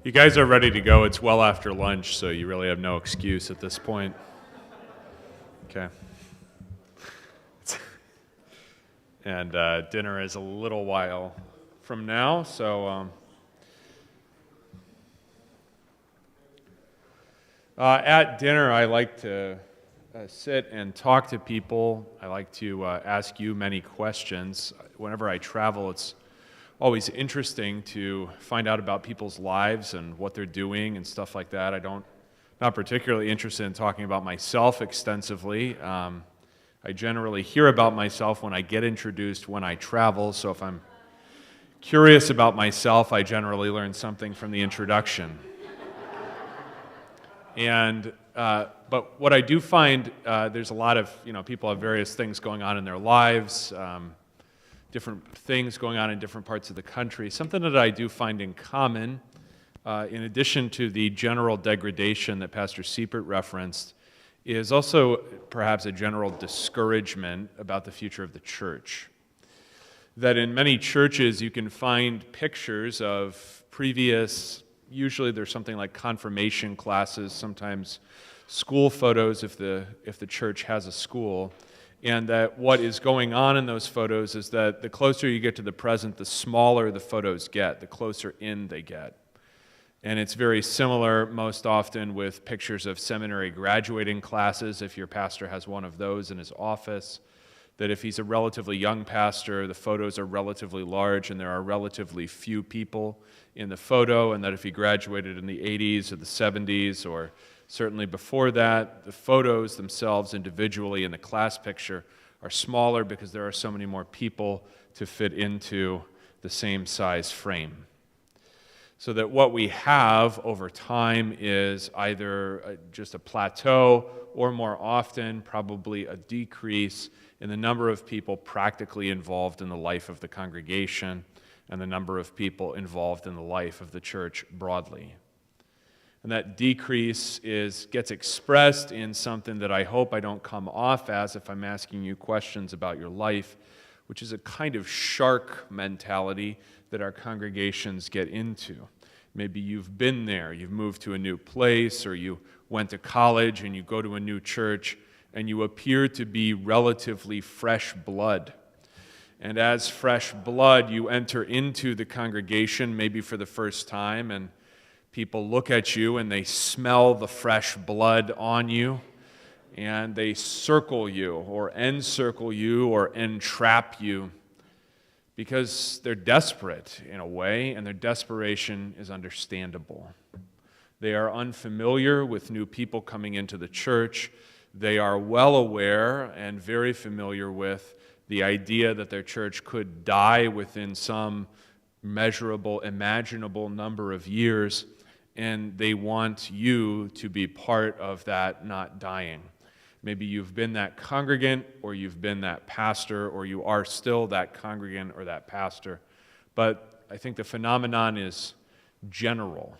You guys are ready to go. It's well after lunch, so you really have no excuse at this point. Okay. And dinner is a little while from now, so at dinner I like to sit and talk to people. I like to ask you many questions. Whenever I travel, it's always interesting to find out about people's lives and what they're doing and stuff like that. Not particularly interested in talking about myself extensively. I generally hear about myself when I get introduced when I travel, so if I'm curious about myself, I generally learn something from the introduction. But what I do find, there's a lot of, people have various things going on in their lives, different things going on in different parts of the country. Something that I do find in common, in addition to the general degradation that Pastor Siepert referenced, is also perhaps a general discouragement about the future of the church. That in many churches you can find pictures of previous, usually there's something like confirmation classes, sometimes school photos if the church has a school, and that what is going on in those photos is that the closer you get to the present, the smaller the photos get, the closer in they get. And it's very similar most often with pictures of seminary graduating classes, if your pastor has one of those in his office, that if he's a relatively young pastor, the photos are relatively large and there are relatively few people in the photo, and that if he graduated in the 80s or the 70s or certainly before that, the photos themselves individually in the class picture are smaller because there are so many more people to fit into the same size frame. So that what we have over time is either just a plateau or more often probably a decrease in the number of people practically involved in the life of the congregation and the number of people involved in the life of the church broadly. And that decrease gets expressed in something that I hope I don't come off as if I'm asking you questions about your life, which is a kind of shark mentality that our congregations get into. Maybe you've been there, you've moved to a new place, or you went to college and you go to a new church, and you appear to be relatively fresh blood. And as fresh blood, you enter into the congregation maybe for the first time, and people look at you and they smell the fresh blood on you, and they circle you or encircle you or entrap you because they're desperate in a way, and their desperation is understandable. They are unfamiliar with new people coming into the church. They are well aware and very familiar with the idea that their church could die within some measurable, imaginable number of years, and they want you to be part of that not dying. Maybe you've been that congregant, or you've been that pastor, or you are still that congregant or that pastor. But I think the phenomenon is general.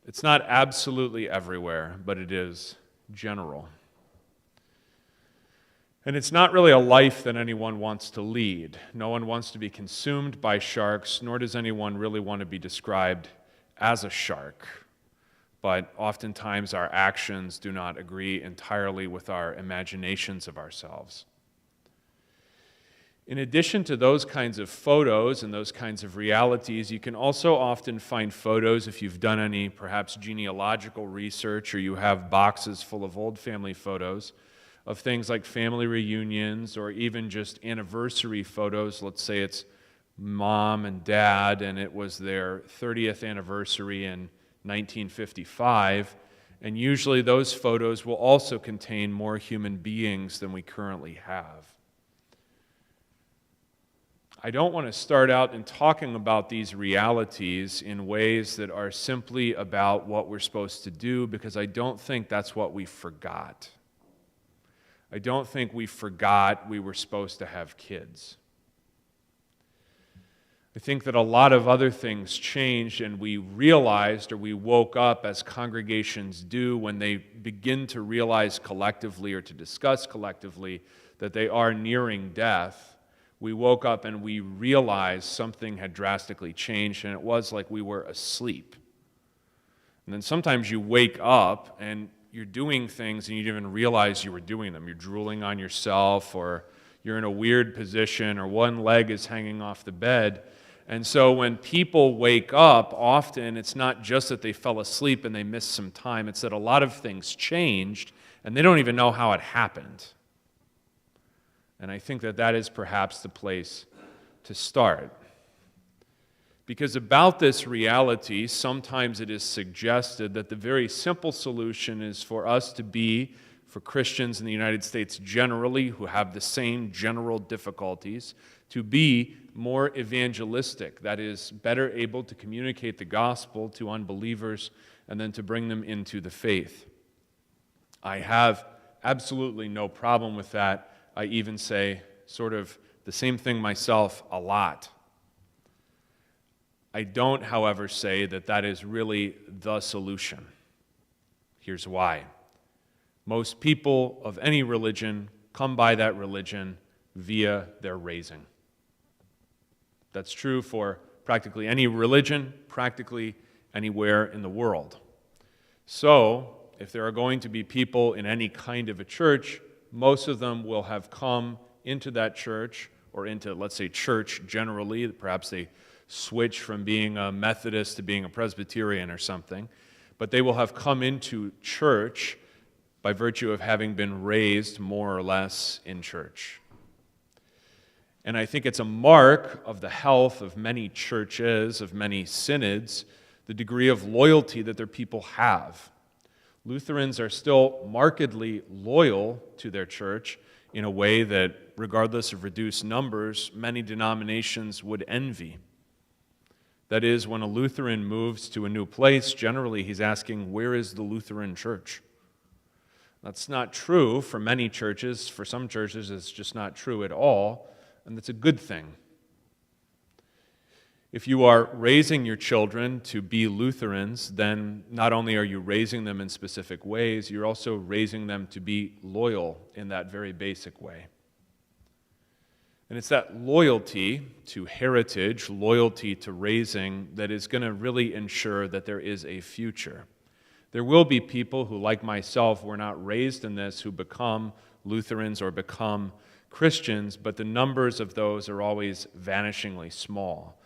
It's not absolutely everywhere, but it is general. And it's not really a life that anyone wants to lead. No one wants to be consumed by sharks, nor does anyone really want to be described as a shark. But oftentimes our actions do not agree entirely with our imaginations of ourselves. In addition to those kinds of photos and those kinds of realities, you can also often find photos, if you've done any perhaps genealogical research or you have boxes full of old family photos, of things like family reunions or even just anniversary photos. Let's say it's mom and dad and it was their 30th anniversary in 1955, and usually those photos will also contain more human beings than we currently have. I don't want to start out in talking about these realities in ways that are simply about what we're supposed to do, because I don't think that's what we forgot. I don't think we forgot we were supposed to have kids. I think that a lot of other things changed, and we realized, or we woke up as congregations do when they begin to realize collectively or to discuss collectively that they are nearing death. we woke up and we realized something had drastically changed, and it was like we were asleep. And then sometimes you wake up and you're doing things and you didn't even realize you were doing them. You're drooling on yourself, or you're in a weird position, or one leg is hanging off the bed. And so when people wake up, often it's not just that they fell asleep and they missed some time, it's that a lot of things changed and they don't even know how it happened. And I think that that is perhaps the place to start. Because about this reality, sometimes it is suggested that the very simple solution is for us to be, for Christians in the United States generally, who have the same general difficulties, to be more evangelistic, that is, better able to communicate the gospel to unbelievers and then to bring them into the faith. I have absolutely no problem with that. I even say sort of the same thing myself a lot. I don't, however, say that that is really the solution. Here's why. Most people of any religion come by that religion via their raising. That's true for practically any religion, practically anywhere in the world. So, if there are going to be people in any kind of a church, most of them will have come into that church, or into, let's say, church generally. Perhaps they switch from being a Methodist to being a Presbyterian or something. But they will have come into church by virtue of having been raised more or less in church. And I think it's a mark of the health of many churches, of many synods, the degree of loyalty that their people have. Lutherans are still markedly loyal to their church in a way that, regardless of reduced numbers, many denominations would envy. That is, when a Lutheran moves to a new place, generally he's asking, where is the Lutheran church? That's not true for many churches. For some churches, it's just not true at all, and that's a good thing. If you are raising your children to be Lutherans, then not only are you raising them in specific ways, you're also raising them to be loyal in that very basic way. And it's that loyalty to heritage, loyalty to raising, that is going to really ensure that there is a future. There will be people who, like myself, were not raised in this, who become Lutherans or become Christians, but the numbers of those are always vanishingly small.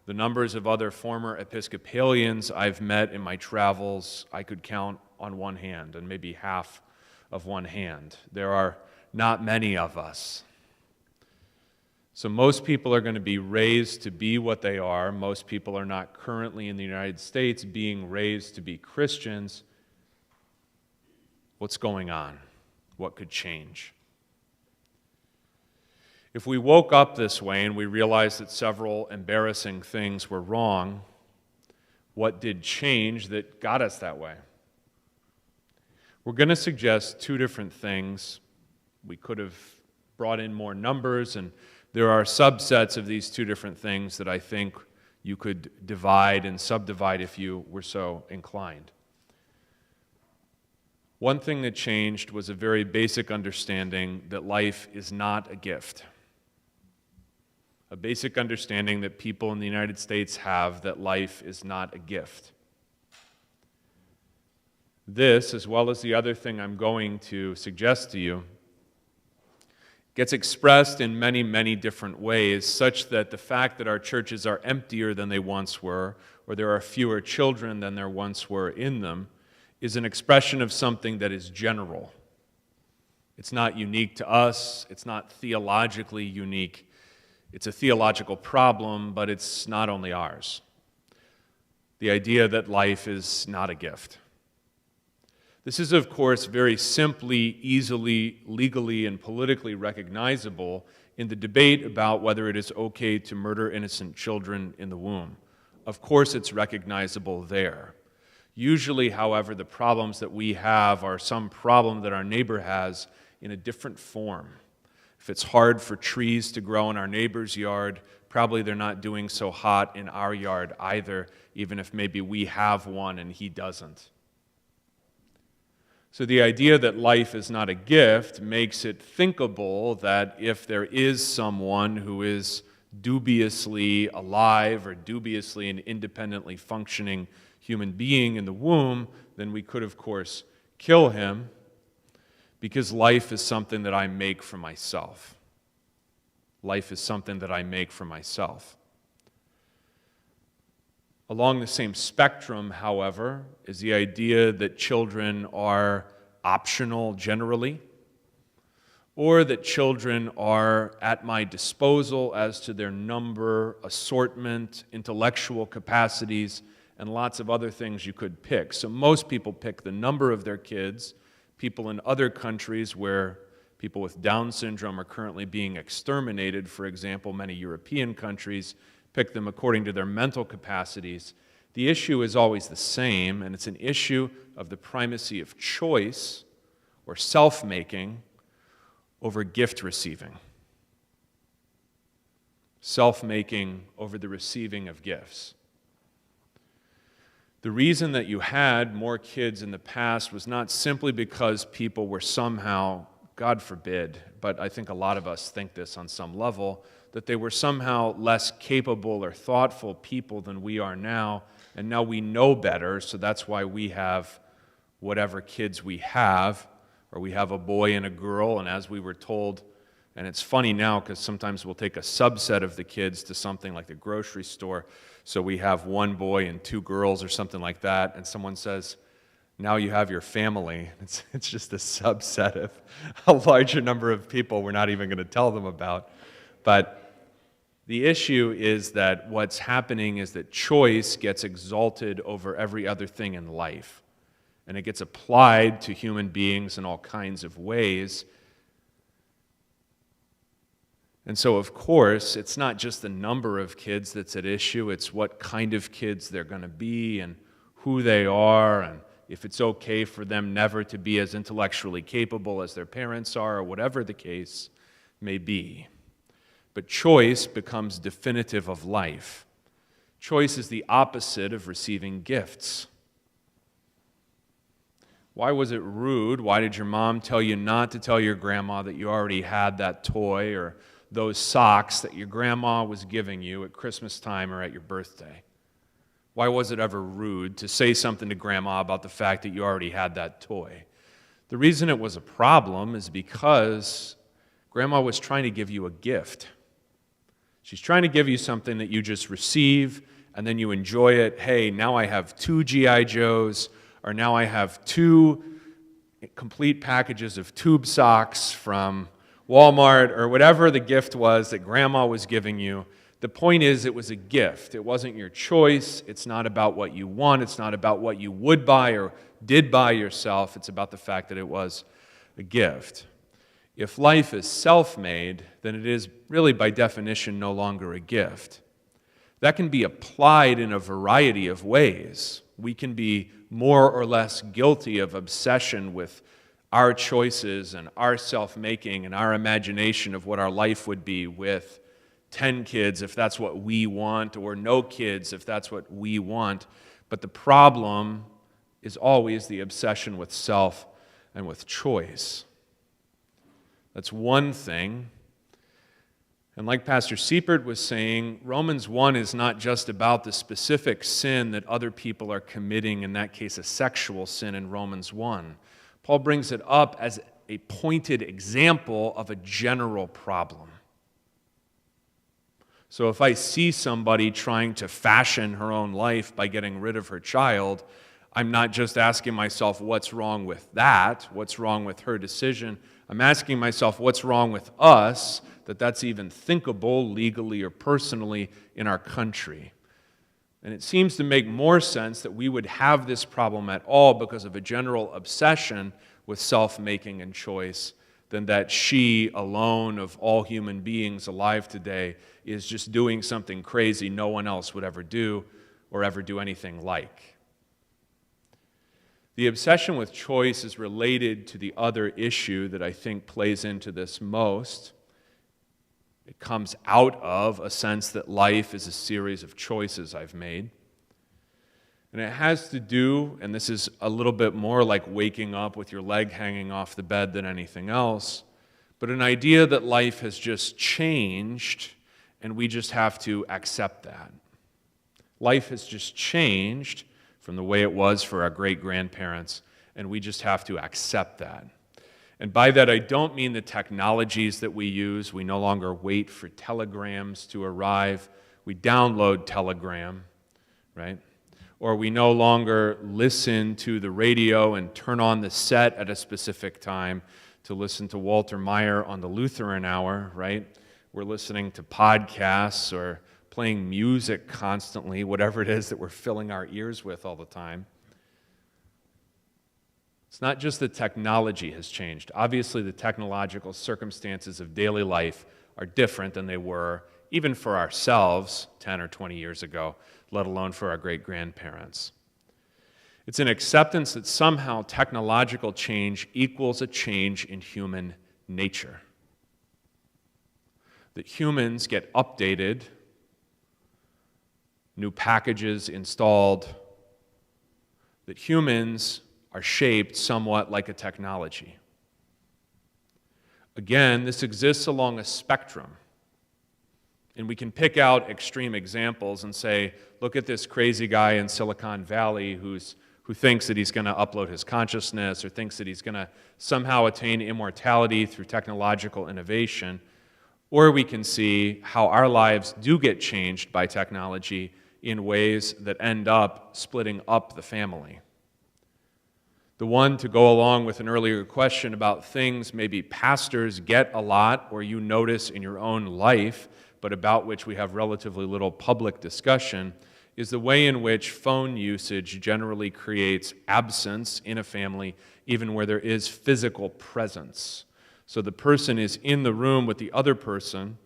The numbers of other former Episcopalians I've met in my travels, I could count on one hand, and maybe half of one hand. There are not many of us. So most people are going to be raised to be what they are. Most people are not currently in the United States being raised to be Christians. What's going on? What could change? If we woke up this way and we realized that several embarrassing things were wrong, what did change that got us that way? We're going to suggest two different things. We could have brought in more numbers, and there are subsets of these two different things that I think you could divide and subdivide if you were so inclined. One thing that changed was a very basic understanding that life is not a gift. A basic understanding that people in the United States have that life is not a gift. This, as well as the other thing I'm going to suggest to you, gets expressed in many, many different ways, such that the fact that our churches are emptier than they once were, or there are fewer children than there once were in them, is an expression of something that is general. It's not unique to us. It's not theologically unique. It's a theological problem, but it's not only ours. The idea that life is not a gift. This is, of course, very simply, easily, legally, and politically recognizable in the debate about whether it is okay to murder innocent children in the womb. Of course, it's recognizable there. Usually, however, the problems that we have are some problem that our neighbor has in a different form. If it's hard for trees to grow in our neighbor's yard, probably they're not doing so hot in our yard either, even if maybe we have one and he doesn't. So the idea that life is not a gift makes it thinkable that if there is someone who is dubiously alive or dubiously an independently functioning human being in the womb, then we could, of course, kill him, because life is something that I make for myself. Life is something that I make for myself. Along the same spectrum, however, is the idea that children are optional generally, or that children are at my disposal as to their number, assortment, intellectual capacities, and lots of other things you could pick. So most people pick the number of their kids. People in other countries where people with Down syndrome are currently being exterminated, for example, many European countries, pick them according to their mental capacities. The issue is always the same, and it's an issue of the primacy of choice or self-making over gift receiving. Self-making over the receiving of gifts. The reason that you had more kids in the past was not simply because people were somehow, God forbid, but I think a lot of us think this on some level, that they were somehow less capable or thoughtful people than we are now, and now we know better, so that's why we have whatever kids we have, or we have a boy and a girl, and as we were told, and it's funny now because sometimes we'll take a subset of the kids to something like the grocery store, so we have one boy and two girls or something like that, and someone says, now you have your family. It's just a subset of a larger number of people we're not even going to tell them about. But the issue is that what's happening is that choice gets exalted over every other thing in life. And it gets applied to human beings in all kinds of ways. And so, of course, it's not just the number of kids that's at issue, it's what kind of kids they're going to be and who they are, and if it's okay for them never to be as intellectually capable as their parents are, or whatever the case may be. But choice becomes definitive of life. Choice is the opposite of receiving gifts. Why was it rude? Why did your mom tell you not to tell your grandma that you already had that toy or those socks that your grandma was giving you at Christmas time or at your birthday? Why was it ever rude to say something to grandma about the fact that you already had that toy? The reason it was a problem is because grandma was trying to give you a gift. She's trying to give you something that you just receive and then you enjoy it. Hey, now I have 2 G.I. Joes, or now I have 2 complete packages of tube socks from Walmart, or whatever the gift was that grandma was giving you. The point is, it was a gift. It wasn't your choice. It's not about what you want. It's not about what you would buy or did buy yourself. It's about the fact that it was a gift. If life is self-made, then it is really by definition no longer a gift. That can be applied in a variety of ways. We can be more or less guilty of obsession with our choices and our self-making and our imagination of what our life would be with 10 kids if that's what we want, or no kids if that's what we want. But the problem is always the obsession with self and with choice. That's one thing. And like Pastor Siepert was saying, Romans 1 is not just about the specific sin that other people are committing, in that case a sexual sin in Romans 1. Paul brings it up as a pointed example of a general problem. So if I see somebody trying to fashion her own life by getting rid of her child, I'm not just asking myself, what's wrong with that? What's wrong with her decision? I'm asking myself, what's wrong with us, that that's even thinkable legally or personally in our country? And it seems to make more sense that we would have this problem at all because of a general obsession with self-making and choice than that she alone of all human beings alive today is just doing something crazy no one else would ever do or ever do anything like. The obsession with choice is related to the other issue that I think plays into this most. It comes out of a sense that life is a series of choices I've made. And it has to do, and this is a little bit more like waking up with your leg hanging off the bed than anything else, but an idea that life has just changed and we just have to accept that. Life has just changed from the way it was for our great-grandparents, and we just have to accept that. And by that, I don't mean the technologies that we use. We no longer wait for telegrams to arrive. We download Telegram, right? Or we no longer listen to the radio and turn on the set at a specific time to listen to Walter Meyer on the Lutheran Hour, right? We're listening to podcasts or playing music constantly, whatever it is that we're filling our ears with all the time. It's not just that technology has changed. Obviously, the technological circumstances of daily life are different than they were even for ourselves 10 or 20 years ago, let alone for our great-grandparents. It's an acceptance that somehow technological change equals a change in human nature. That humans get updated, new packages installed, that humans are shaped somewhat like a technology. Again, this exists along a spectrum. And we can pick out extreme examples and say, look at this crazy guy in Silicon Valley who thinks that he's going to upload his consciousness or thinks that he's going to somehow attain immortality through technological innovation. Or we can see how our lives do get changed by technology in ways that end up splitting up the family. The one to go along with an earlier question about things maybe pastors get a lot or you notice in your own life, but about which we have relatively little public discussion, is the way in which phone usage generally creates absence in a family, even where there is physical presence. So the person is in the room with the other person,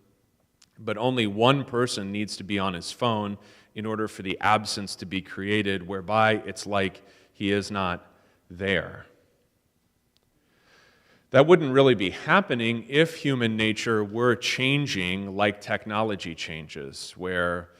but only one person needs to be on his phone in order for the absence to be created, whereby it's like he is not there. That wouldn't really be happening if human nature were changing like technology changes, where,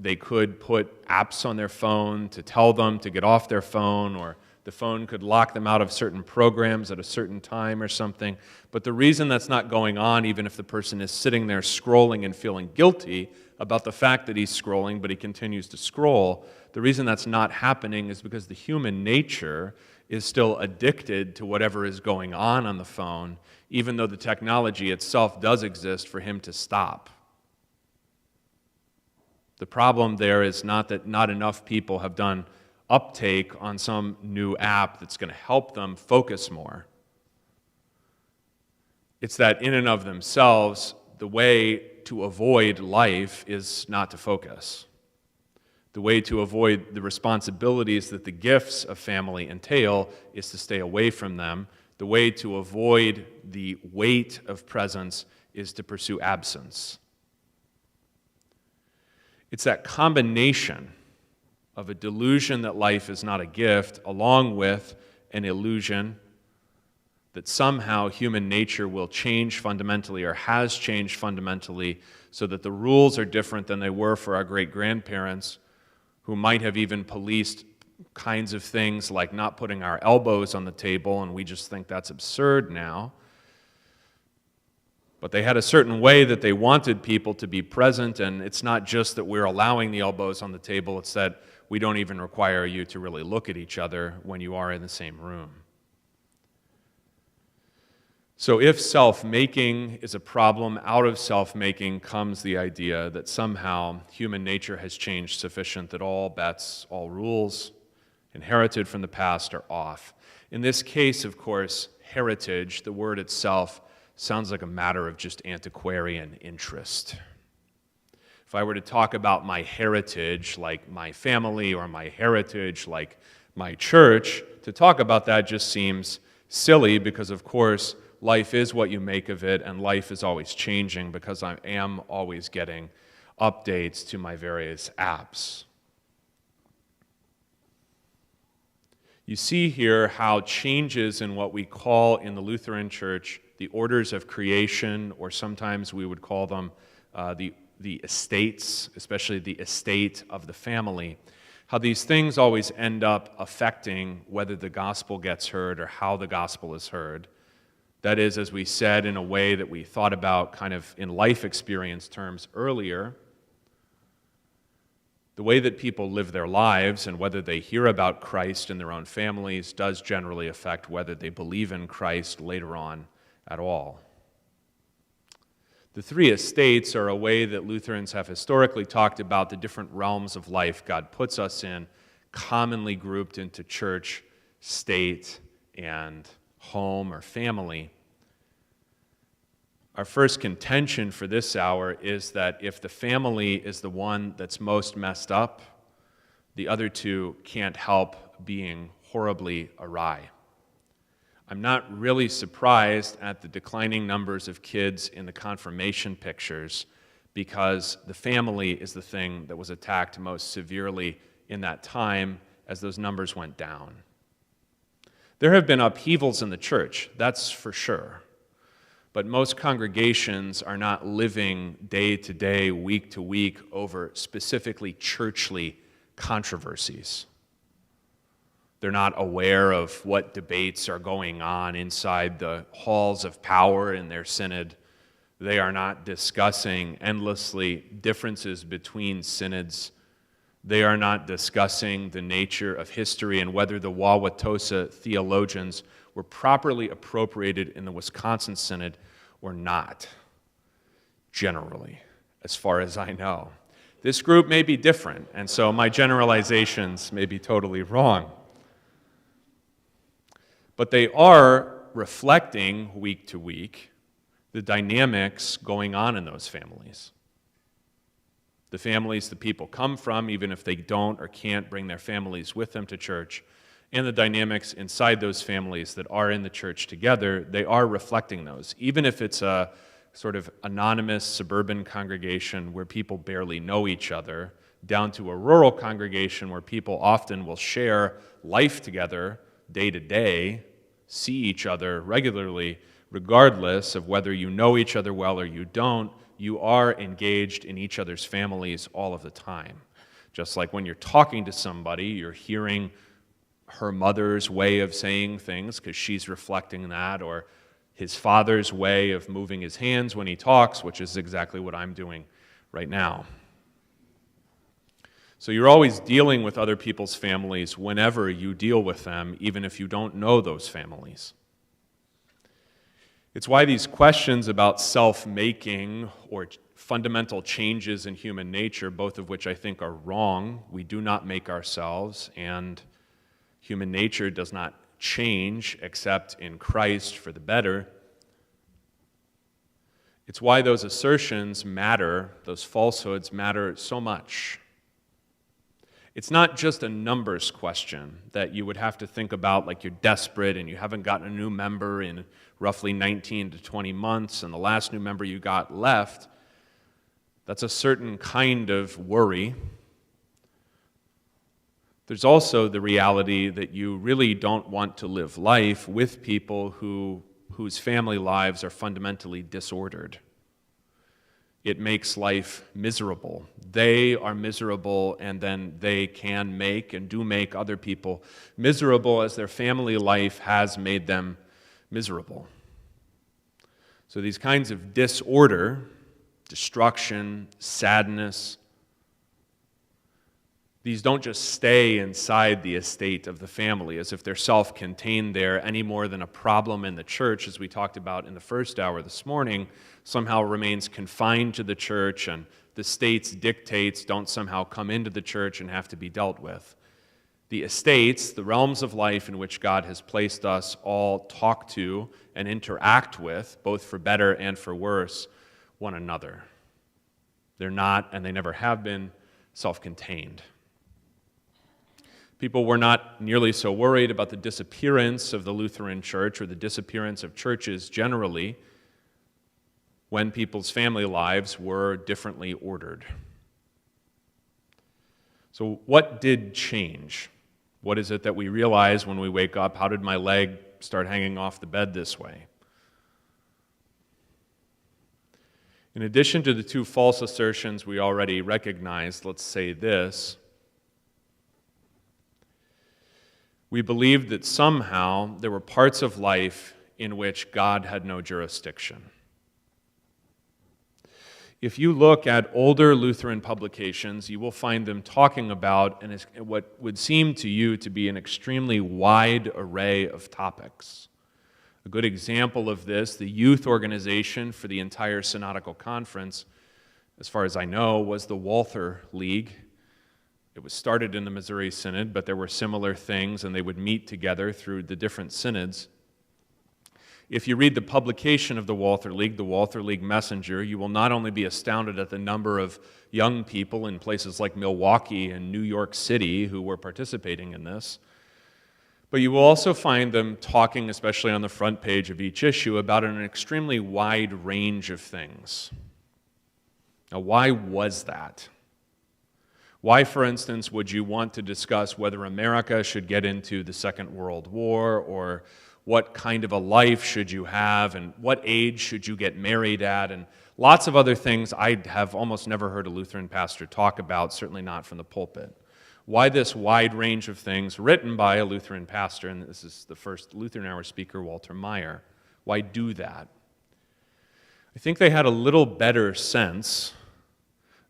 they could put apps on their phone to tell them to get off their phone, or the phone could lock them out of certain programs at a certain time or something. But the reason that's not going on, even if the person is sitting there scrolling and feeling guilty about the fact that he's scrolling, but he continues to scroll, the reason that's not happening is because the human nature is still addicted to whatever is going on the phone, even though the technology itself does exist for him to stop. The problem there is not that not enough people have done uptake on some new app that's going to help them focus more. It's that in and of themselves, the way to avoid life is not to focus. The way to avoid the responsibilities that the gifts of family entail is to stay away from them. The way to avoid the weight of presence is to pursue absence. It's that combination of a delusion that life is not a gift, along with an illusion that somehow human nature will change fundamentally or has changed fundamentally so that the rules are different than they were for our great-grandparents, who might have even policed kinds of things like not putting our elbows on the table, and we just think that's absurd now. But they had a certain way that they wanted people to be present, and it's not just that we're allowing the elbows on the table, it's that we don't even require you to really look at each other when you are in the same room. So if self-making is a problem, out of self-making comes the idea that somehow human nature has changed sufficient that all bets, all rules inherited from the past are off. In this case, of course, heritage, the word itself, sounds like a matter of just antiquarian interest. If I were to talk about my heritage, like my family, or my heritage, like my church, to talk about that just seems silly because, of course, life is what you make of it, and life is always changing because I am always getting updates to my various apps. You see here how changes in what we call in the Lutheran Church the orders of creation, or sometimes we would call them the estates, especially the estate of the family, how these things always end up affecting whether the gospel gets heard or how the gospel is heard. That is, as we said, in a way that we thought about kind of in life experience terms earlier, the way that people live their lives and whether they hear about Christ in their own families does generally affect whether they believe in Christ later on at all. The three estates are a way that Lutherans have historically talked about the different realms of life God puts us in, commonly grouped into church, state, and home or family. Our first contention for this hour is that if the family is the one that's most messed up, the other two can't help being horribly awry. I'm not really surprised at the declining numbers of kids in the confirmation pictures because the family is the thing that was attacked most severely in that time as those numbers went down. There have been upheavals in the church, that's for sure. But most congregations are not living day to day, week to week over specifically churchly controversies. They're not aware of what debates are going on inside the halls of power in their synod. They are not discussing endlessly differences between synods. They are not discussing the nature of history and whether the Wauwatosa theologians were properly appropriated in the Wisconsin Synod or not, generally, as far as I know. This group may be different, and so my generalizations may be totally wrong. But they are reflecting week to week the dynamics going on in those families. The families the people come from, even if they don't or can't bring their families with them to church, and the dynamics inside those families that are in the church together, they are reflecting those. Even if it's a sort of anonymous suburban congregation where people barely know each other, down to a rural congregation where people often will share life together day to day, see each other regularly, regardless of whether you know each other well or you don't, you are engaged in each other's families all of the time. Just like when you're talking to somebody, you're hearing her mother's way of saying things because she's reflecting that, or his father's way of moving his hands when he talks, which is exactly what I'm doing right now. So you're always dealing with other people's families whenever you deal with them, even if you don't know those families. It's why these questions about self-making or fundamental changes in human nature, both of which I think are wrong, we do not make ourselves, and human nature does not change except in Christ for the better. It's why those assertions matter, those falsehoods matter so much. It's not just a numbers question that you would have to think about like you're desperate and you haven't gotten a new member in roughly 19 to 20 months and the last new member you got left. That's a certain kind of worry. There's also the reality that you really don't want to live life with people whose family lives are fundamentally disordered. It makes life miserable. They are miserable, and then they can make and do make other people miserable as their family life has made them miserable. So these kinds of disorder, destruction, sadness, these don't just stay inside the estate of the family as if they're self-contained there any more than a problem in the church, as we talked about in the first hour this morning, somehow remains confined to the church and the state's dictates don't somehow come into the church and have to be dealt with. The estates, the realms of life in which God has placed us, all talk to and interact with, both for better and for worse, one another. They're not, and they never have been, self-contained. People were not nearly so worried about the disappearance of the Lutheran Church or the disappearance of churches generally when people's family lives were differently ordered. So what did change? What is it that we realize when we wake up? How did my leg start hanging off the bed this way? In addition to the two false assertions we already recognized, let's say this: We believed that somehow there were parts of life in which God had no jurisdiction. If you look at older Lutheran publications, you will find them talking about what would seem to you to be an extremely wide array of topics. A good example of this, the youth organization for the entire Synodical Conference, as far as I know, was the Walther League. It was started in the Missouri Synod, but there were similar things, and they would meet together through the different synods. If you read the publication of the Walther League Messenger, you will not only be astounded at the number of young people in places like Milwaukee and New York City who were participating in this, but you will also find them talking, especially on the front page of each issue, about an extremely wide range of things. Now, why was that? Why, for instance, would you want to discuss whether America should get into the Second World War, or what kind of a life should you have, and what age should you get married at, and lots of other things I have almost never heard a Lutheran pastor talk about, certainly not from the pulpit. Why this wide range of things written by a Lutheran pastor, and this is the first Lutheran Hour speaker, Walter Meyer. Why do that? I think they had a little better sense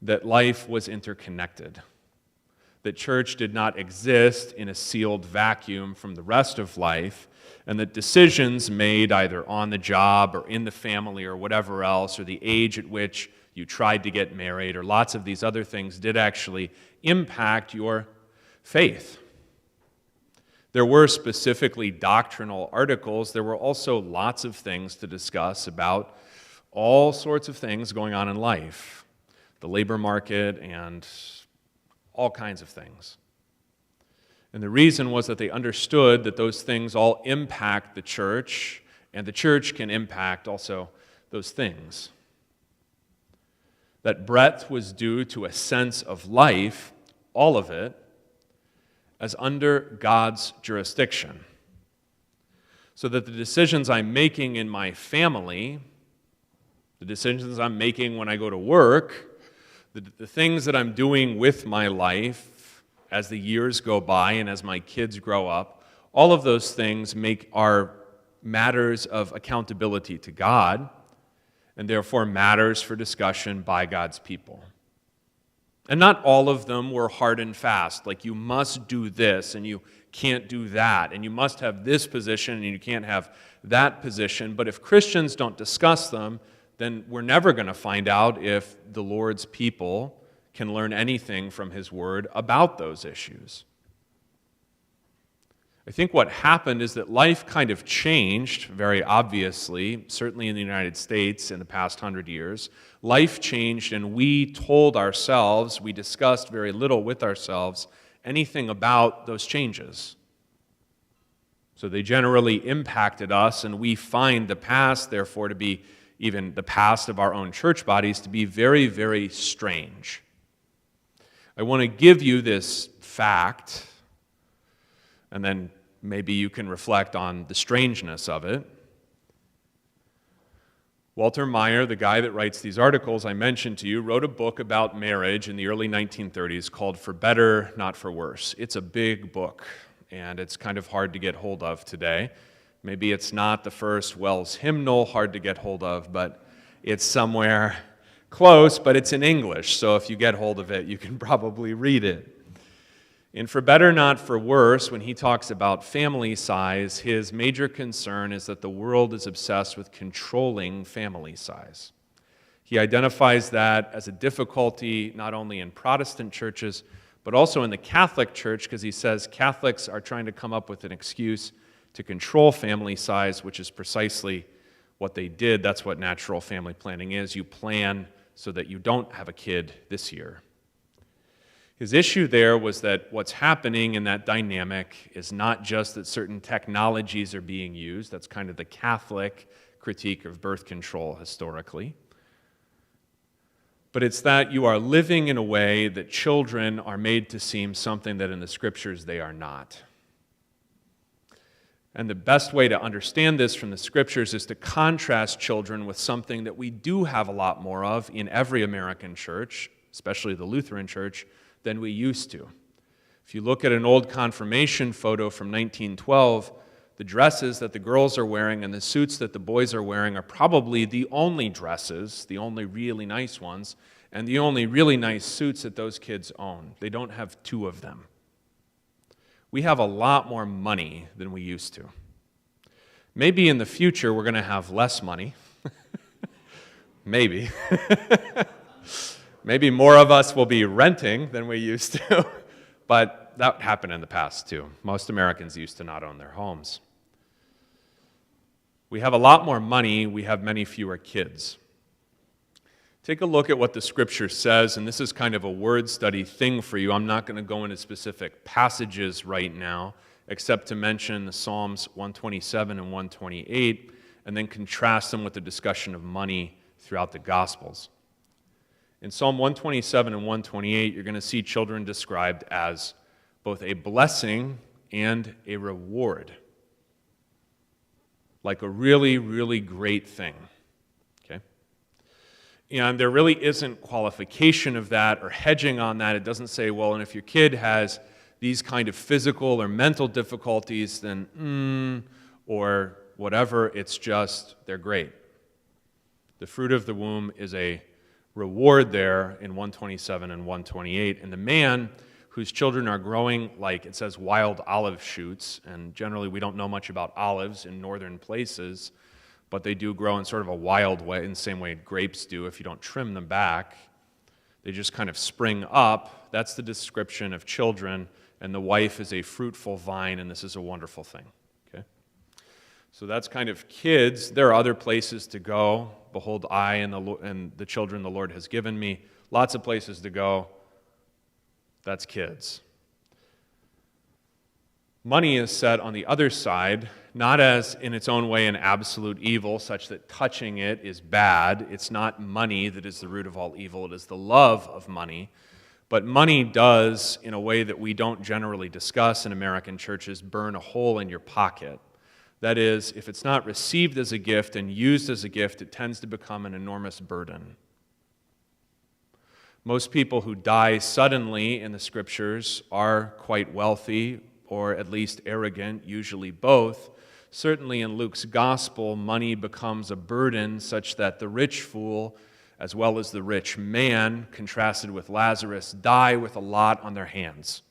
that life was interconnected, that church did not exist in a sealed vacuum from the rest of life, and that decisions made either on the job or in the family or whatever else, or the age at which you tried to get married, or lots of these other things did actually impact your faith. There were specifically doctrinal articles. There were also lots of things to discuss about all sorts of things going on in life, the labor market and all kinds of things. And the reason was that they understood that those things all impact the church, and the church can impact also those things. That breadth was due to a sense of life, all of it, as under God's jurisdiction. So that the decisions I'm making in my family, the decisions I'm making when I go to work, the things that I'm doing with my life, as the years go by and as my kids grow up, all of those things are matters of accountability to God, and therefore matters for discussion by God's people. And not all of them were hard and fast, like you must do this and you can't do that, and you must have this position and you can't have that position. But if Christians don't discuss them, then we're never going to find out if the Lord's people can learn anything from His Word about those issues. I think what happened is that life kind of changed very obviously, certainly in the United States in the past 100 years. Life changed, and we told ourselves, we discussed very little with ourselves, anything about those changes. So they generally impacted us, and we find the past, therefore, to be, even the past of our own church bodies, to be very, very strange. I want to give you this fact, and then maybe you can reflect on the strangeness of it. Walter Meyer, the guy that writes these articles I mentioned to you, wrote a book about marriage in the early 1930s called For Better, Not for Worse. It's a big book, and it's kind of hard to get hold of today. Maybe it's not the first Wells hymnal, hard to get hold of, but it's somewhere close, but it's in English, so if you get hold of it, you can probably read it. And For Better, Not for Worse, when he talks about family size, his major concern is that the world is obsessed with controlling family size. He identifies that as a difficulty not only in Protestant churches, but also in the Catholic Church, because he says Catholics are trying to come up with an excuse to control family size, which is precisely what they did. That's what natural family planning is. You plan so that you don't have a kid this year. His issue there was that what's happening in that dynamic is not just that certain technologies are being used. That's kind of the Catholic critique of birth control historically. But it's that you are living in a way that children are made to seem something that in the Scriptures they are not. And the best way to understand this from the Scriptures is to contrast children with something that we do have a lot more of in every American church, especially the Lutheran Church, than we used to. If you look at an old confirmation photo from 1912, the dresses that the girls are wearing and the suits that the boys are wearing are probably the only dresses, the only really nice ones, and the only really nice suits that those kids own. They don't have two of them. We have a lot more money than we used to. Maybe in the future we're going to have less money. Maybe. Maybe more of us will be renting than we used to. But that happened in the past too. Most Americans used to not own their homes. We have a lot more money, we have many fewer kids. Take a look at what the Scripture says, and this is kind of a word study thing for you. I'm not going to go into specific passages right now, except to mention the Psalms 127 and 128, and then contrast them with the discussion of money throughout the Gospels. In Psalm 127 and 128, you're going to see children described as both a blessing and a reward. Like a really, really great thing. Okay? And there really isn't qualification of that or hedging on that. It doesn't say, well, and if your kid has these kind of physical or mental difficulties, then or whatever, it's just, they're great. The fruit of the womb is a reward there in 127 and 128. And the man whose children are growing like, it says, wild olive shoots, and generally we don't know much about olives in northern places, but they do grow in sort of a wild way, in the same way grapes do if you don't trim them back. They just kind of spring up. That's the description of children, and the wife is a fruitful vine, and this is a wonderful thing. Okay? So that's kind of kids. There are other places to go. Behold, I and the children the Lord has given me. Lots of places to go. That's kids. Money is set on the other side, not as in its own way an absolute evil, such that touching it is bad. It's not money that is the root of all evil. It is the love of money. But money does, in a way that we don't generally discuss in American churches, burn a hole in your pocket. That is, if it's not received as a gift and used as a gift, it tends to become an enormous burden. Most people who die suddenly in the Scriptures are quite wealthy, or at least arrogant, usually both. Certainly in Luke's Gospel, money becomes a burden such that the rich fool, as well as the rich man, contrasted with Lazarus, die with a lot on their hands.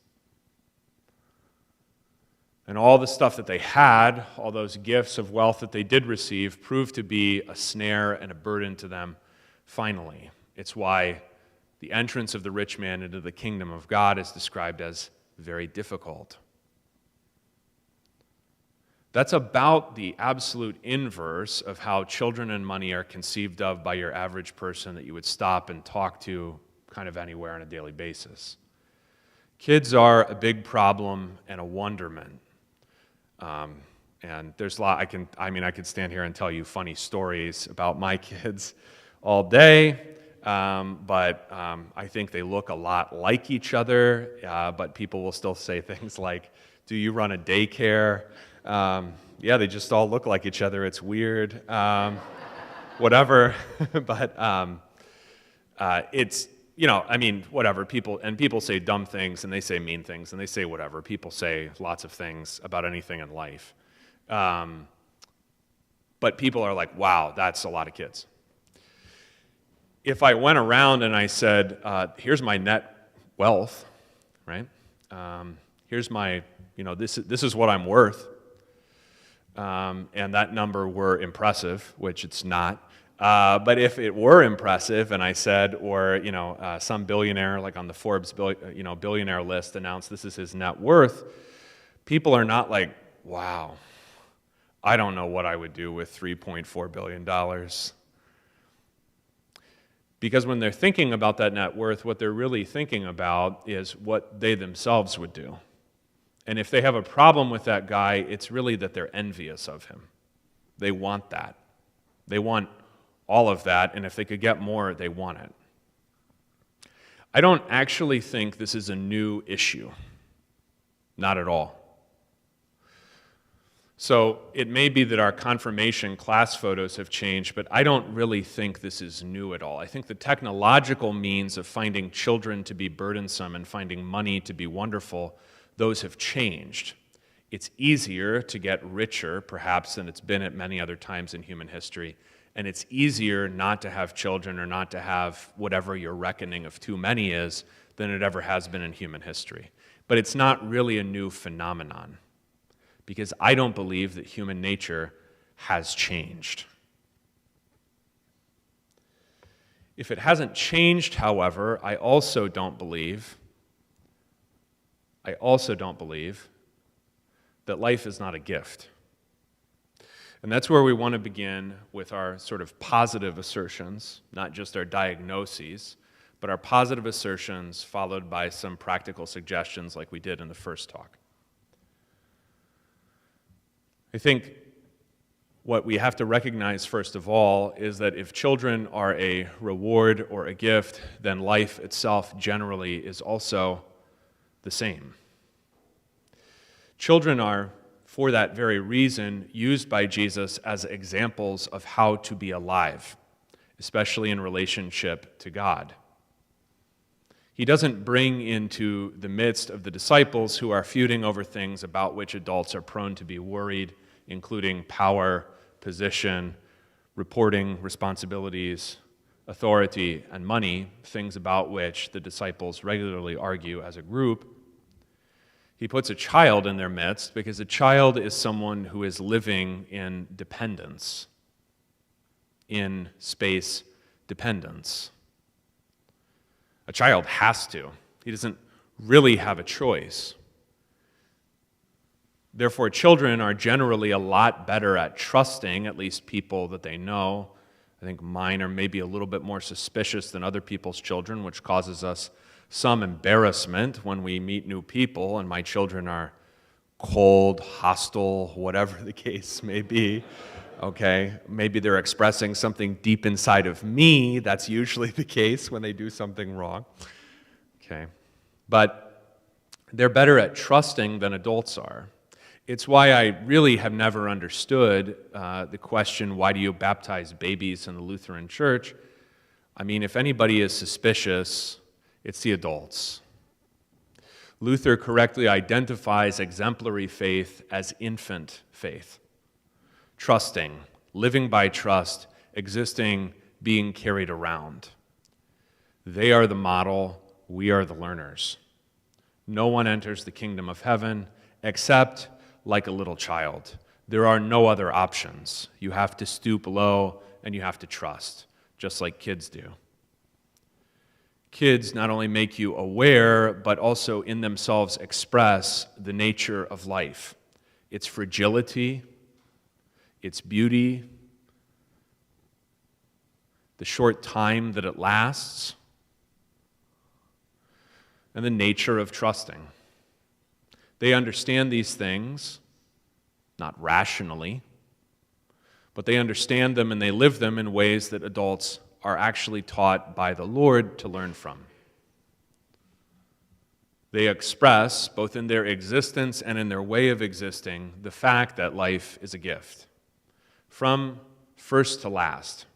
And all the stuff that they had, all those gifts of wealth that they did receive, proved to be a snare and a burden to them finally. It's why the entrance of the rich man into the kingdom of God is described as very difficult. That's about the absolute inverse of how children and money are conceived of by your average person that you would stop and talk to kind of anywhere on a daily basis. Kids are a big problem and a wonderment. And there's a lot, I could stand here and tell you funny stories about my kids all day, but I think they look a lot like each other, but people will still say things like, do you run a daycare? Yeah, they just all look like each other. It's weird. Whatever. But it's, whatever. People say dumb things, and they say mean things, and they say whatever. People say lots of things about anything in life. But people are like, wow, that's a lot of kids. If I went around and I said, here's my net wealth, right? Here's my, this is what I'm worth, and that number were impressive, which it's not. But if it were impressive, and I said, or some billionaire, like on the Forbes billionaire list, announced this is his net worth, people are not like, wow, I don't know what I would do with $3.4 billion. Because when they're thinking about that net worth, what they're really thinking about is what they themselves would do. And if they have a problem with that guy, it's really that they're envious of him. They want that. They want all of that, and if they could get more, they want it. I don't actually think this is a new issue. Not at all. So it may be that our confirmation class photos have changed, but I don't really think this is new at all. I think the technological means of finding children to be burdensome and finding money to be wonderful, those have changed. It's easier to get richer, perhaps, than it's been at many other times in human history. And it's easier not to have children or not to have whatever your reckoning of too many is than it ever has been in human history. But it's not really a new phenomenon, because I don't believe that human nature has changed. If it hasn't changed, however, I also don't believe that life is not a gift. And that's where we want to begin with our sort of positive assertions, not just our diagnoses, but our positive assertions followed by some practical suggestions like we did in the first talk. I think what we have to recognize, first of all, is that if children are a reward or a gift, then life itself generally is also the same. Children are, for that very reason, used by Jesus as examples of how to be alive, especially in relationship to God. He doesn't bring into the midst of the disciples who are feuding over things about which adults are prone to be worried, including power, position, reporting responsibilities, authority, and money, things about which the disciples regularly argue as a group. He puts a child in their midst because a child is someone who is living in dependence, in space dependence. A child has to. He doesn't really have a choice. Therefore, children are generally a lot better at trusting, at least people that they know. I think mine are maybe a little bit more suspicious than other people's children, which causes us some embarrassment when we meet new people, and my children are cold, hostile, whatever the case may be. Okay, maybe they're expressing something deep inside of me. That's usually the case when they do something wrong. Okay, but they're better at trusting than adults are. It's why I really have never understood the question, why do you baptize babies in the Lutheran Church? I mean, if anybody is suspicious, it's the adults. Luther correctly identifies exemplary faith as infant faith. Trusting, living by trust, existing, being carried around. They are the model, we are the learners. No one enters the kingdom of heaven except like a little child. There are no other options. You have to stoop low and you have to trust, just like kids do. Kids not only make you aware, but also in themselves express the nature of life, its fragility, its beauty, the short time that it lasts, and the nature of trusting. They understand these things, not rationally, but they understand them and they live them in ways that adults are actually taught by the Lord to learn from. They express, both in their existence and in their way of existing, the fact that life is a gift, from first to last.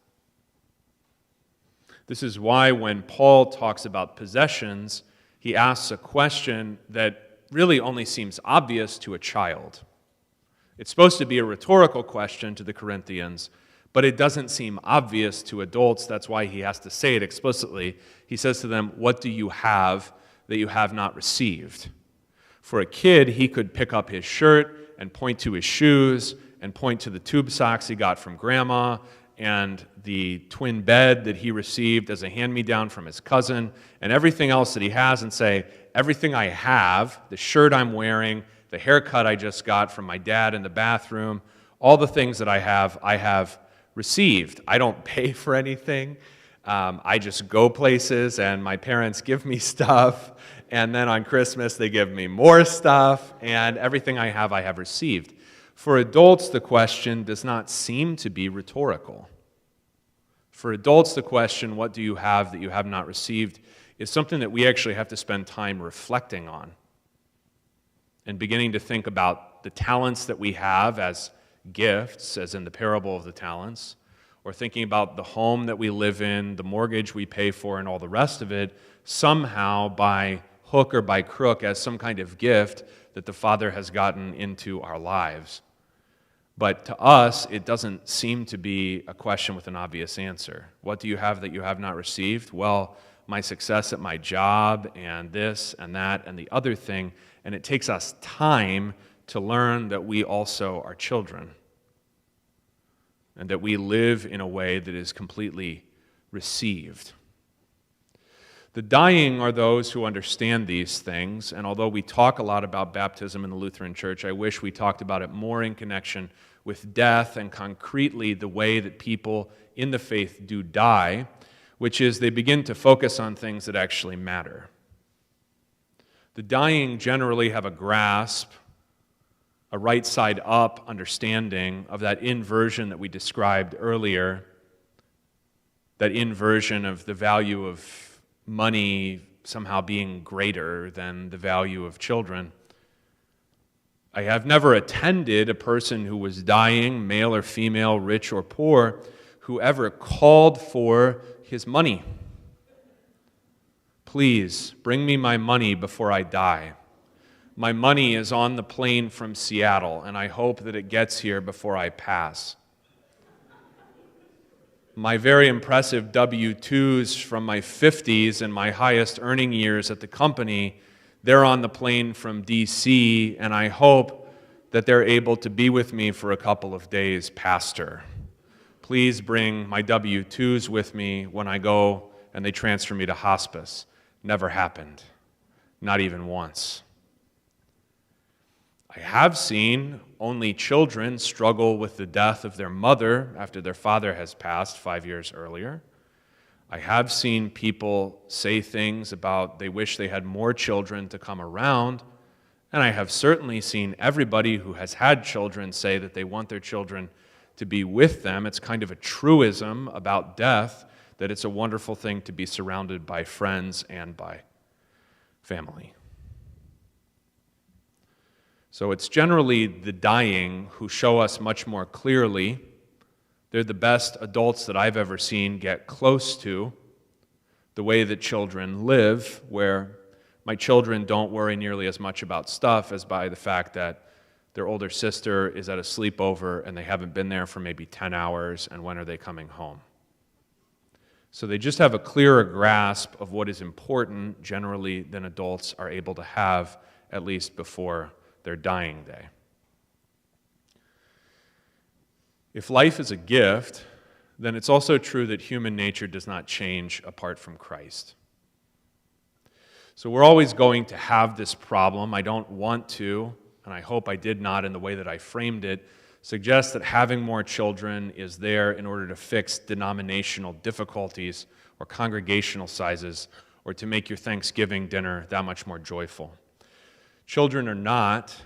This is why when Paul talks about possessions, he asks a question that really only seems obvious to a child. It's supposed to be a rhetorical question to the Corinthians, but it doesn't seem obvious to adults. That's why he has to say it explicitly. He says to them, "What do you have that you have not received?" For a kid, he could pick up his shirt and point to his shoes and point to the tube socks he got from grandma and the twin bed that he received as a hand-me-down from his cousin and everything else that he has and say, everything I have, the shirt I'm wearing, the haircut I just got from my dad in the bathroom, all the things that I have received. I don't pay for anything. I just go places and my parents give me stuff, and then on Christmas they give me more stuff, and everything I have received. For adults, the question does not seem to be rhetorical. For adults, the question, what do you have that you have not received, is something that we actually have to spend time reflecting on. and beginning to think about the talents that we have as gifts, as in the parable of the talents, or thinking about the home that we live in, the mortgage we pay for, and all the rest of it, somehow by hook or by crook as some kind of gift that the Father has gotten into our lives. But to us, it doesn't seem to be a question with an obvious answer. What do you have that you have not received? Well, my success at my job, and this, and that, and the other thing. And it takes us time to learn that we also are children, and that we live in a way that is completely received. The dying are those who understand these things, and although we talk a lot about baptism in the Lutheran Church, I wish we talked about it more in connection with death and concretely the way that people in the faith do die, which is they begin to focus on things that actually matter. The dying generally have a grasp, a right side up understanding of that inversion that we described earlier, that inversion of the value of money somehow being greater than the value of children. I have never attended a person who was dying, male or female, rich or poor, who ever called for his money. Please, bring me my money before I die. My money is on the plane from Seattle, and I hope that it gets here before I pass. My very impressive W-2s from my 50s and my highest earning years at the company, they're on the plane from D.C., and I hope that they're able to be with me for a couple of days, Pastor. Please bring my W-2s with me when I go and they transfer me to hospice. Never happened. Not even once. I have seen only children struggle with the death of their mother after their father has passed 5 years earlier. I have seen people say things about they wish they had more children to come around, and I have certainly seen everybody who has had children say that they want their children to be with them. It's kind of a truism about death that it's a wonderful thing to be surrounded by friends and by family. So it's generally the dying who show us much more clearly. They're the best adults that I've ever seen get close to the way that children live, where my children don't worry nearly as much about stuff as by the fact that their older sister is at a sleepover and they haven't been there for maybe 10 hours, and when are they coming home? So they just have a clearer grasp of what is important generally than adults are able to have, at least before their dying day. If life is a gift, then it's also true that human nature does not change apart from Christ. So we're always going to have this problem. I don't want to, and I hope I did not in the way that I framed it, suggest that having more children is there in order to fix denominational difficulties or congregational sizes or to make your Thanksgiving dinner that much more joyful. Children are not,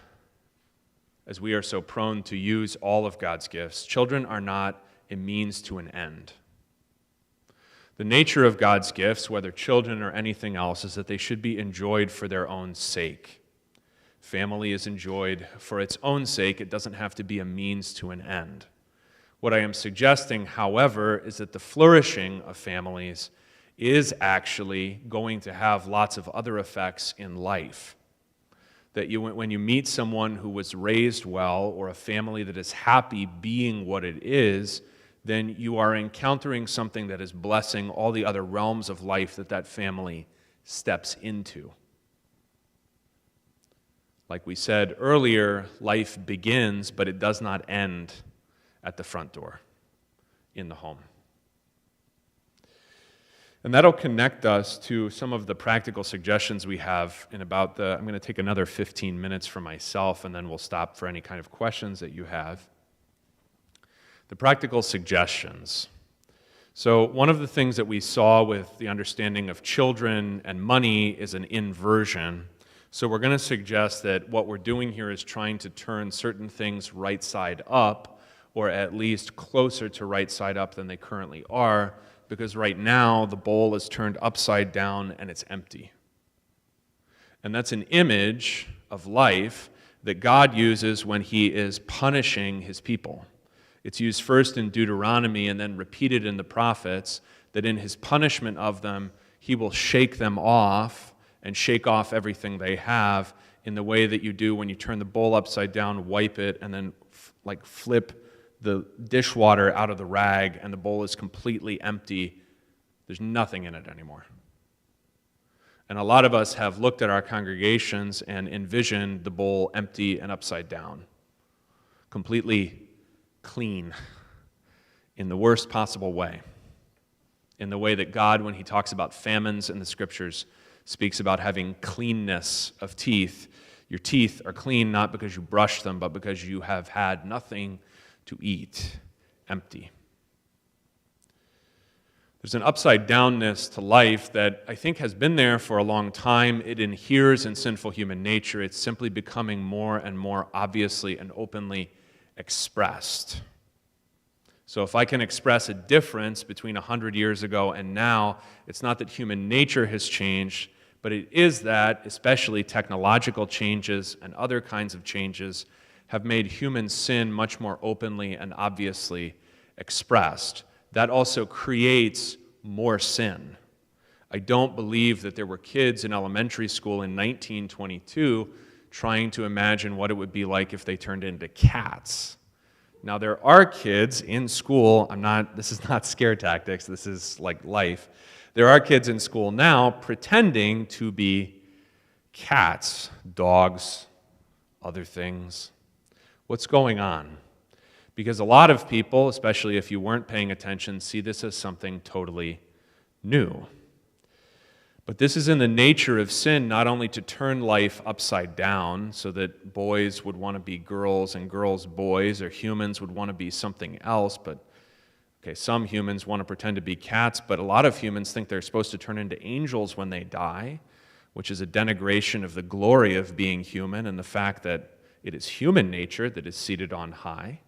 as we are so prone to use all of God's gifts, children are not a means to an end. The nature of God's gifts, whether children or anything else, is that they should be enjoyed for their own sake. Family is enjoyed for its own sake. It doesn't have to be a means to an end. What I am suggesting, however, is that the flourishing of families is actually going to have lots of other effects in life. That when you meet someone who was raised well, or a family that is happy being what it is, then you are encountering something that is blessing all the other realms of life that that family steps into. Like we said earlier, life begins, but it does not end at the front door, in the home. And that'll connect us to some of the practical suggestions we have I'm going to take another 15 minutes for myself, and then we'll stop for any kind of questions that you have. The practical suggestions. So one of the things that we saw with the understanding of children and money is an inversion. So we're going to suggest that what we're doing here is trying to turn certain things right side up, or at least closer to right side up than they currently are, because right now the bowl is turned upside down and it's empty. And that's an image of life that God uses when he is punishing his people. It's used first in Deuteronomy and then repeated in the prophets, that in his punishment of them, he will shake them off and shake off everything they have in the way that you do when you turn the bowl upside down, wipe it, and then flip the dishwater out of the rag, and the bowl is completely empty. There's nothing in it anymore. And a lot of us have looked at our congregations and envisioned the bowl empty and upside down, completely clean in the worst possible way, in the way that God, when he talks about famines in the scriptures, speaks about having cleanness of teeth. Your teeth are clean not because you brush them, but because you have had nothing to eat, empty. There's an upside-downness to life that I think has been there for a long time. It inheres in sinful human nature. It's simply becoming more and more obviously and openly expressed. So if I can express a difference between 100 years ago and now, it's not that human nature has changed, but it is that, especially technological changes and other kinds of changes, have made human sin much more openly and obviously expressed. That also creates more sin. I don't believe that there were kids in elementary school in 1922 trying to imagine what it would be like if they turned into cats. Now, there are kids in school, this is not scare tactics, this is like life. There are kids in school now pretending to be cats, dogs, other things. What's going on? Because a lot of people, especially if you weren't paying attention, see this as something totally new. But this is in the nature of sin, not only to turn life upside down so that boys would want to be girls and girls boys, or humans would want to be something else, but some humans want to pretend to be cats, but a lot of humans think they're supposed to turn into angels when they die, which is a denigration of the glory of being human and the fact that it is human nature that is seated on high.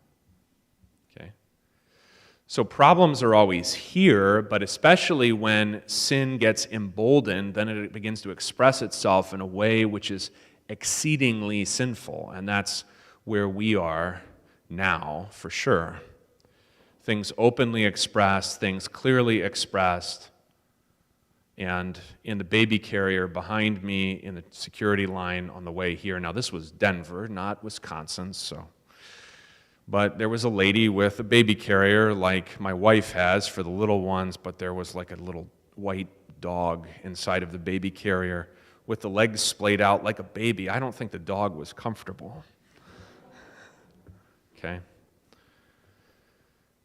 So problems are always here, but especially when sin gets emboldened, then it begins to express itself in a way which is exceedingly sinful, and that's where we are now, for sure. Things openly expressed, things clearly expressed, and in the baby carrier behind me in the security line on the way here. Now, this was Denver, not Wisconsin, but there was a lady with a baby carrier like my wife has for the little ones, but there was like a little white dog inside of the baby carrier with the legs splayed out like a baby. I don't think the dog was comfortable. Okay?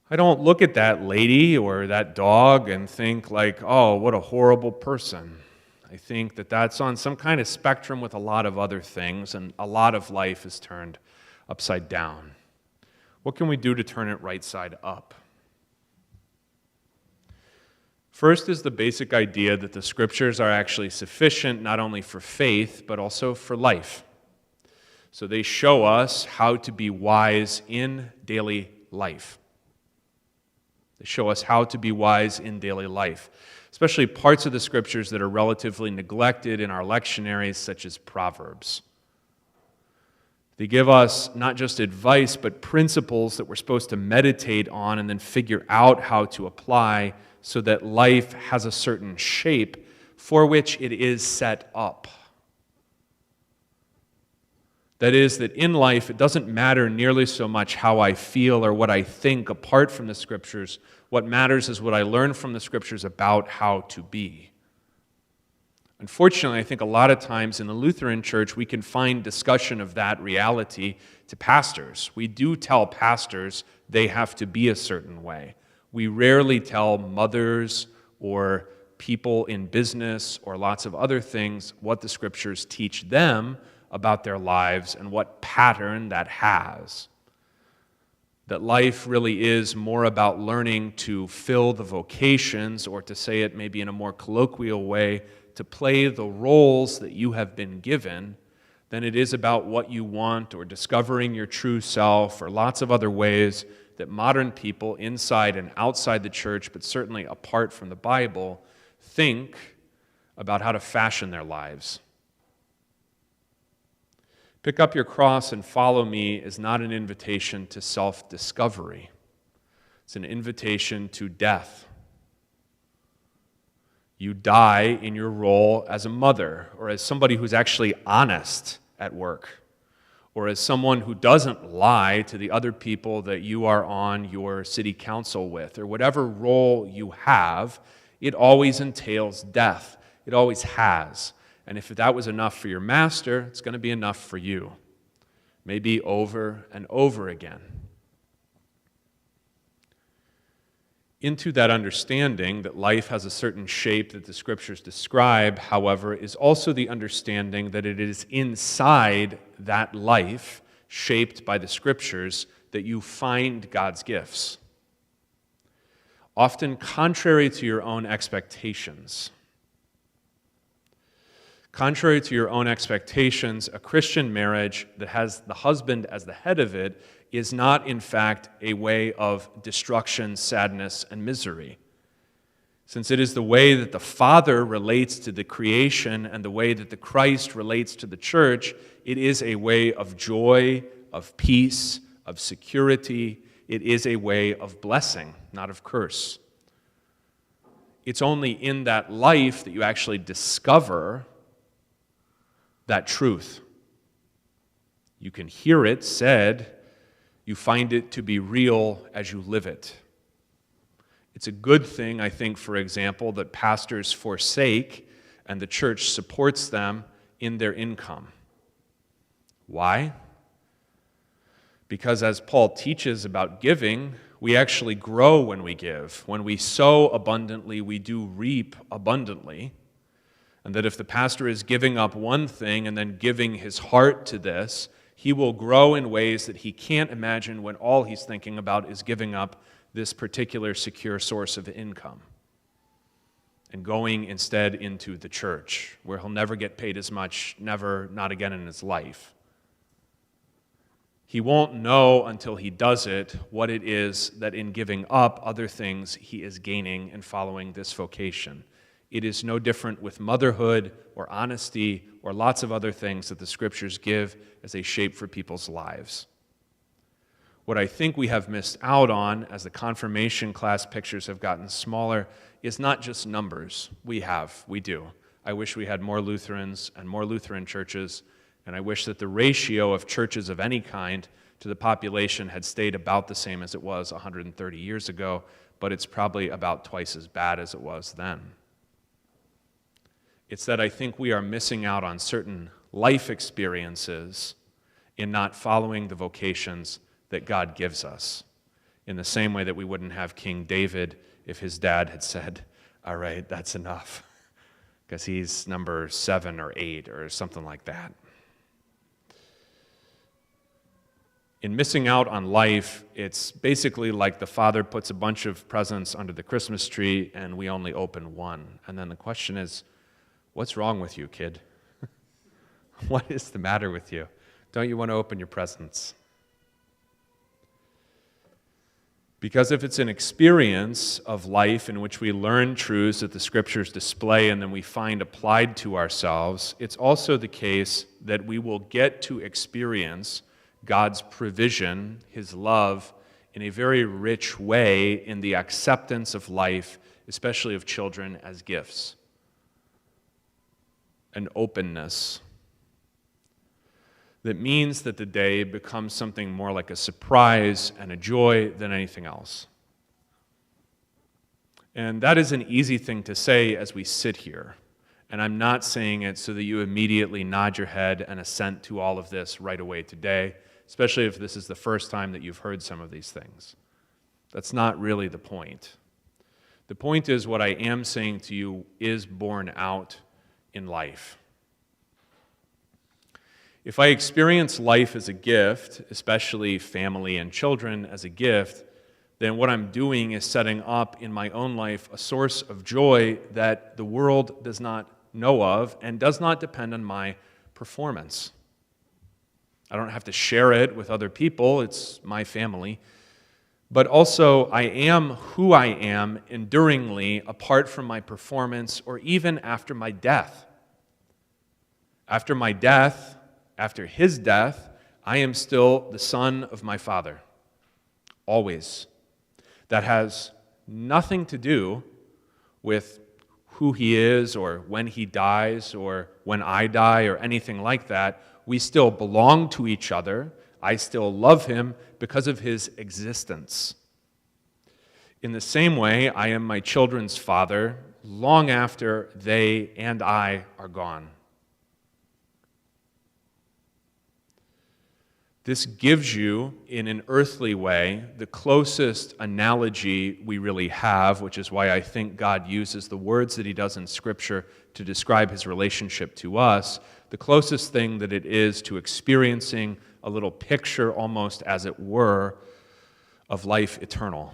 I don't look at that lady or that dog and think like, oh, what a horrible person. I think that that's on some kind of spectrum with a lot of other things, and a lot of life is turned upside down. What can we do to turn it right side up? First is the basic idea that the scriptures are actually sufficient not only for faith, but also for life. So they show us how to be wise in daily life. They show us how to be wise in daily life, especially parts of the scriptures that are relatively neglected in our lectionaries, such as Proverbs. They give us not just advice, but principles that we're supposed to meditate on and then figure out how to apply so that life has a certain shape for which it is set up. That is, that in life, it doesn't matter nearly so much how I feel or what I think apart from the Scriptures. What matters is what I learn from the Scriptures about how to be. Unfortunately, I think a lot of times in the Lutheran Church, we can find discussion of that reality to pastors. We do tell pastors they have to be a certain way. We rarely tell mothers or people in business or lots of other things what the Scriptures teach them about their lives and what pattern that has. That life really is more about learning to fill the vocations, or to say it maybe in a more colloquial way, to play the roles that you have been given, than it is about what you want or discovering your true self or lots of other ways that modern people inside and outside the church, but certainly apart from the Bible, think about how to fashion their lives. Pick up your cross and follow me is not an invitation to self-discovery. It's an invitation to death. You die in your role as a mother, or as somebody who's actually honest at work, or as someone who doesn't lie to the other people that you are on your city council with, or whatever role you have. It always entails death. It always has. And if that was enough for your master, it's going to be enough for you. Maybe over and over again. Into that understanding that life has a certain shape that the Scriptures describe, however, is also the understanding that it is inside that life, shaped by the Scriptures, that you find God's gifts. Often contrary to your own expectations. Contrary to your own expectations, a Christian marriage that has the husband as the head of it is not, in fact, a way of destruction, sadness, and misery. Since it is the way that the Father relates to the creation and the way that the Christ relates to the church, it is a way of joy, of peace, of security. It is a way of blessing, not of curse. It's only in that life that you actually discover that truth. You can hear it said, you find it to be real as you live it. It's a good thing, I think, for example, that pastors forsake and the church supports them in their income. Why? Because as Paul teaches about giving, we actually grow when we give. When we sow abundantly, we do reap abundantly. And that if the pastor is giving up one thing and then giving his heart to this, he will grow in ways that he can't imagine when all he's thinking about is giving up this particular secure source of income and going instead into the church, where he'll never get paid as much, never, not again in his life. He won't know until he does it what it is that in giving up other things he is gaining in following this vocation. It is no different with motherhood or honesty or lots of other things that the Scriptures give as a shape for people's lives. What I think we have missed out on as the confirmation class pictures have gotten smaller is not just numbers. We do. I wish we had more Lutherans and more Lutheran churches, and I wish that the ratio of churches of any kind to the population had stayed about the same as it was 130 years ago, but it's probably about twice as bad as it was then. It's that I think we are missing out on certain life experiences in not following the vocations that God gives us, in the same way that we wouldn't have King David if his dad had said, all right, that's enough, because he's number 7 or 8 or something like that. In missing out on life, it's basically like the father puts a bunch of presents under the Christmas tree and we only open one. And then the question is, what's wrong with you, kid? What is the matter with you? Don't you want to open your presents? Because if it's an experience of life in which we learn truths that the Scriptures display and then we find applied to ourselves, it's also the case that we will get to experience God's provision, His love, in a very rich way in the acceptance of life, especially of children, as gifts. An openness that means that the day becomes something more like a surprise and a joy than anything else. And that is an easy thing to say as we sit here. And I'm not saying it so that you immediately nod your head and assent to all of this right away today, especially if this is the first time that you've heard some of these things. That's not really the point. The point is, what I am saying to you is borne out in life. If I experience life as a gift, especially family and children as a gift, then what I'm doing is setting up in my own life a source of joy that the world does not know of and does not depend on my performance. I don't have to share it with other people, it's my family. But also, I am who I am enduringly apart from my performance or even after my death. After my death, after his death, I am still the son of my Father. Always. That has nothing to do with who he is or when he dies or when I die or anything like that. We still belong to each other. I still love him because of his existence. In the same way, I am my children's father long after they and I are gone. This gives you, in an earthly way, the closest analogy we really have, which is why I think God uses the words that he does in Scripture to describe his relationship to us, the closest thing that it is to experiencing a little picture, almost as it were, of life eternal,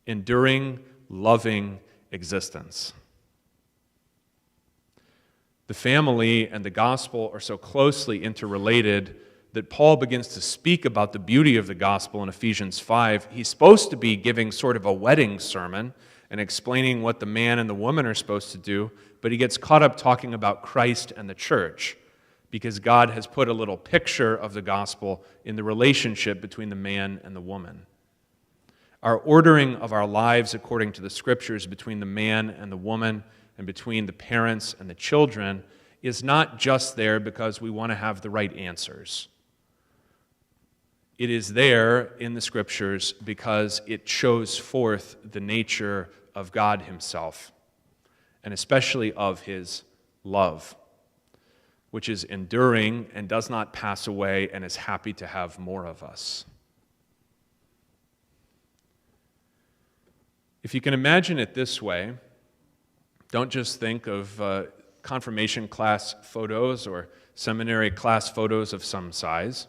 enduring, loving existence. The family and the gospel are so closely interrelated that Paul begins to speak about the beauty of the gospel in Ephesians 5. He's supposed to be giving sort of a wedding sermon and explaining what the man and the woman are supposed to do, but he gets caught up talking about Christ and the church because God has put a little picture of the gospel in the relationship between the man and the woman. Our ordering of our lives according to the Scriptures between the man and the woman and between the parents and the children is not just there because we want to have the right answers. It is there in the Scriptures because it shows forth the nature of God himself, and especially of his love, which is enduring and does not pass away and is happy to have more of us. If you can imagine it this way, don't just think of confirmation class photos or seminary class photos of some size.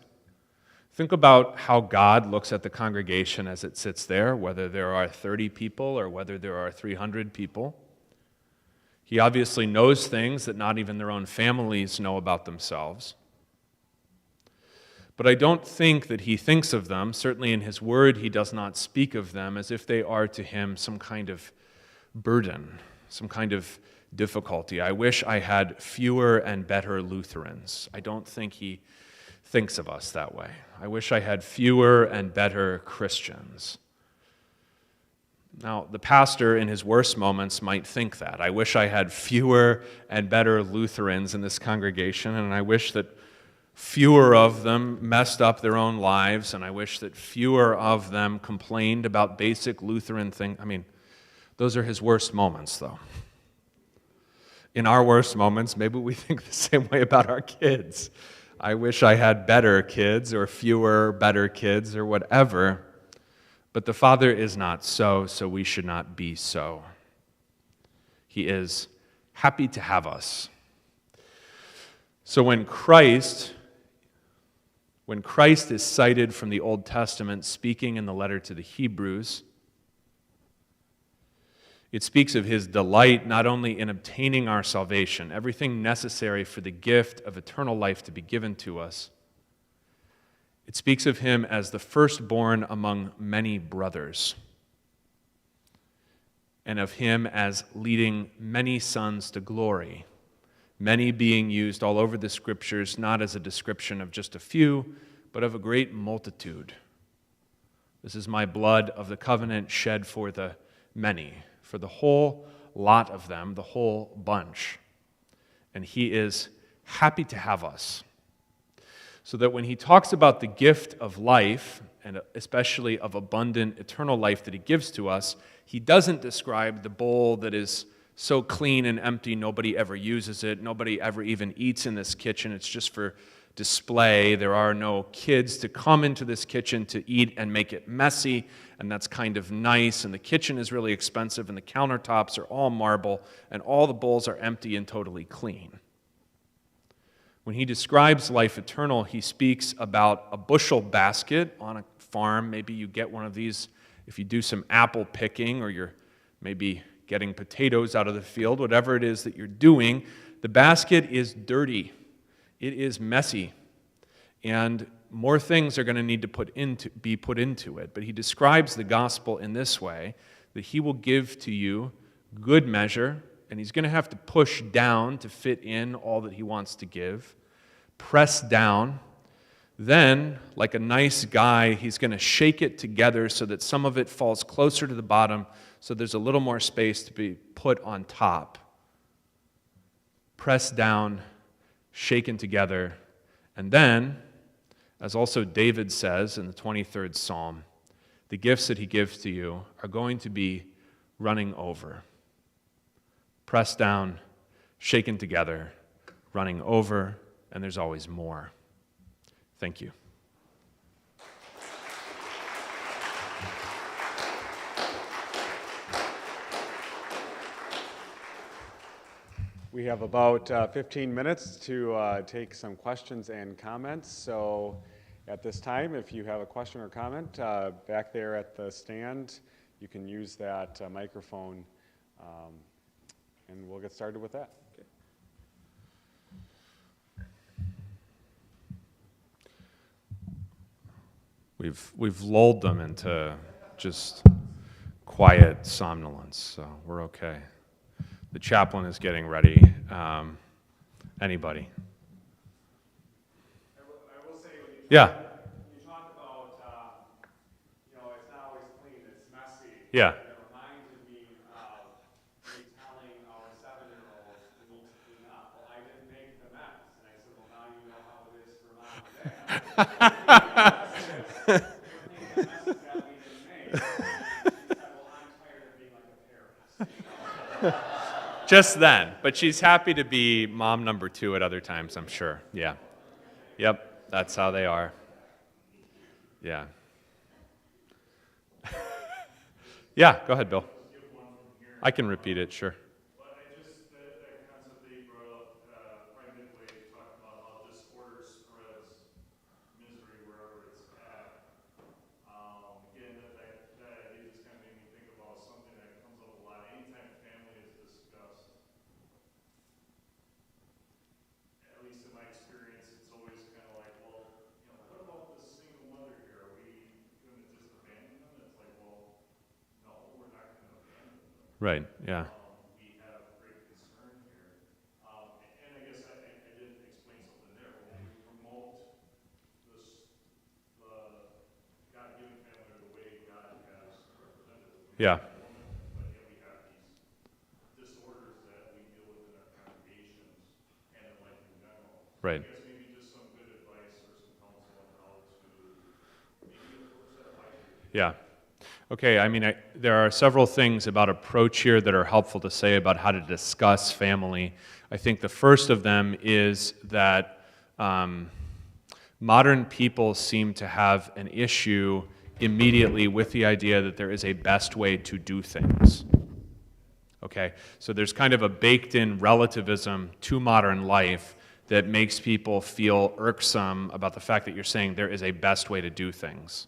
Think about how God looks at the congregation as it sits there, whether there are 30 people or whether there are 300 people. He obviously knows things that not even their own families know about themselves. But I don't think that he thinks of them, certainly in his word he does not speak of them as if they are to him some kind of burden, some kind of difficulty. I wish I had fewer and better Lutherans. I don't think he thinks of us that way. I wish I had fewer and better Christians. Now, the pastor in his worst moments might think that. I wish I had fewer and better Lutherans in this congregation, and I wish that fewer of them messed up their own lives, and I wish that fewer of them complained about basic Lutheran things. I mean, those are his worst moments, though. In our worst moments, maybe we think the same way about our kids. I wish I had better kids or fewer better kids or whatever. But the Father is not so we should not be so. He is happy to have us. So when Christ is cited from the Old Testament, speaking in the letter to the Hebrews, it speaks of his delight not only in obtaining our salvation, everything necessary for the gift of eternal life to be given to us. It speaks of him as the firstborn among many brothers, and of him as leading many sons to glory, many being used all over the Scriptures, not as a description of just a few, but of a great multitude. This is my blood of the covenant shed for the many, for the whole lot of them, the whole bunch. And he is happy to have us. So that when he talks about the gift of life, and especially of abundant eternal life that he gives to us, he doesn't describe the bowl that is so clean and empty nobody ever uses it, nobody ever even eats in this kitchen, it's just for display. There are no kids to come into this kitchen to eat and make it messy, and that's kind of nice, and the kitchen is really expensive, and the countertops are all marble, and all the bowls are empty and totally clean. When he describes life eternal, he speaks about a bushel basket on a farm. Maybe you get one of these if you do some apple picking, or you're maybe getting potatoes out of the field, whatever it is that you're doing. The basket is dirty. It is messy, and more things are going to need to be put into it. But he describes the gospel in this way, that he will give to you good measure, and he's going to have to push down to fit in all that he wants to give. pressed down. Then, like a nice guy, he's going to shake it together so that some of it falls closer to the bottom, so there's a little more space to be put on top. Pressed down, shaken together, and then, as also David says in the 23rd Psalm, the gifts that he gives to you are going to be running over. Pressed down, shaken together, running over, and there's always more. Thank you. We have about 15 minutes to take some questions and comments. So at this time, if you have a question or comment, back there at the stand, you can use that microphone, and we'll get started with that. Okay. We've lulled them into just quiet somnolence, so we're okay. The chaplain is getting ready. Anybody? I will say, Yeah. You talk about, it's not always clean, it's messy. Yeah. It reminded me of me telling our 7-year-old we need to clean up. Well, I didn't make the mess. And I said, well, now you know how it is for mom and dad. The messes that we didn't make. And she said, well, I'm tired of being like a parent. Just then. But she's happy to be mom number 2 at other times, I'm sure. Yeah. Yep, that's how they are. Yeah. Yeah, go ahead, Bill. I can repeat it, sure. That concept that you brought up right midway, you talked about how disorder spreads misery wherever it's at. Again, that idea just kind of made me think about something that comes up a lot. Anytime family is discussed, at least in my experience, it's always kind of like, well, what about this single mother here? Are we going to just abandon them? It's like, well, no, we're not going to abandon them. Right, yeah. We have great concern here. And I guess I did explain something there. When we promote the God-given family the way God has represented it, Yeah. but yet we have these disorders that we deal with in our congregations and in life in general. Right. I guess maybe just some good advice or some counsel on how to maybe approach that life. Yeah. Okay, there are several things about approach here that are helpful to say about how to discuss family. I think the first of them is that modern people seem to have an issue immediately with the idea that there is a best way to do things. Okay, so there's kind of a baked-in relativism to modern life that makes people feel irksome about the fact that you're saying there is a best way to do things.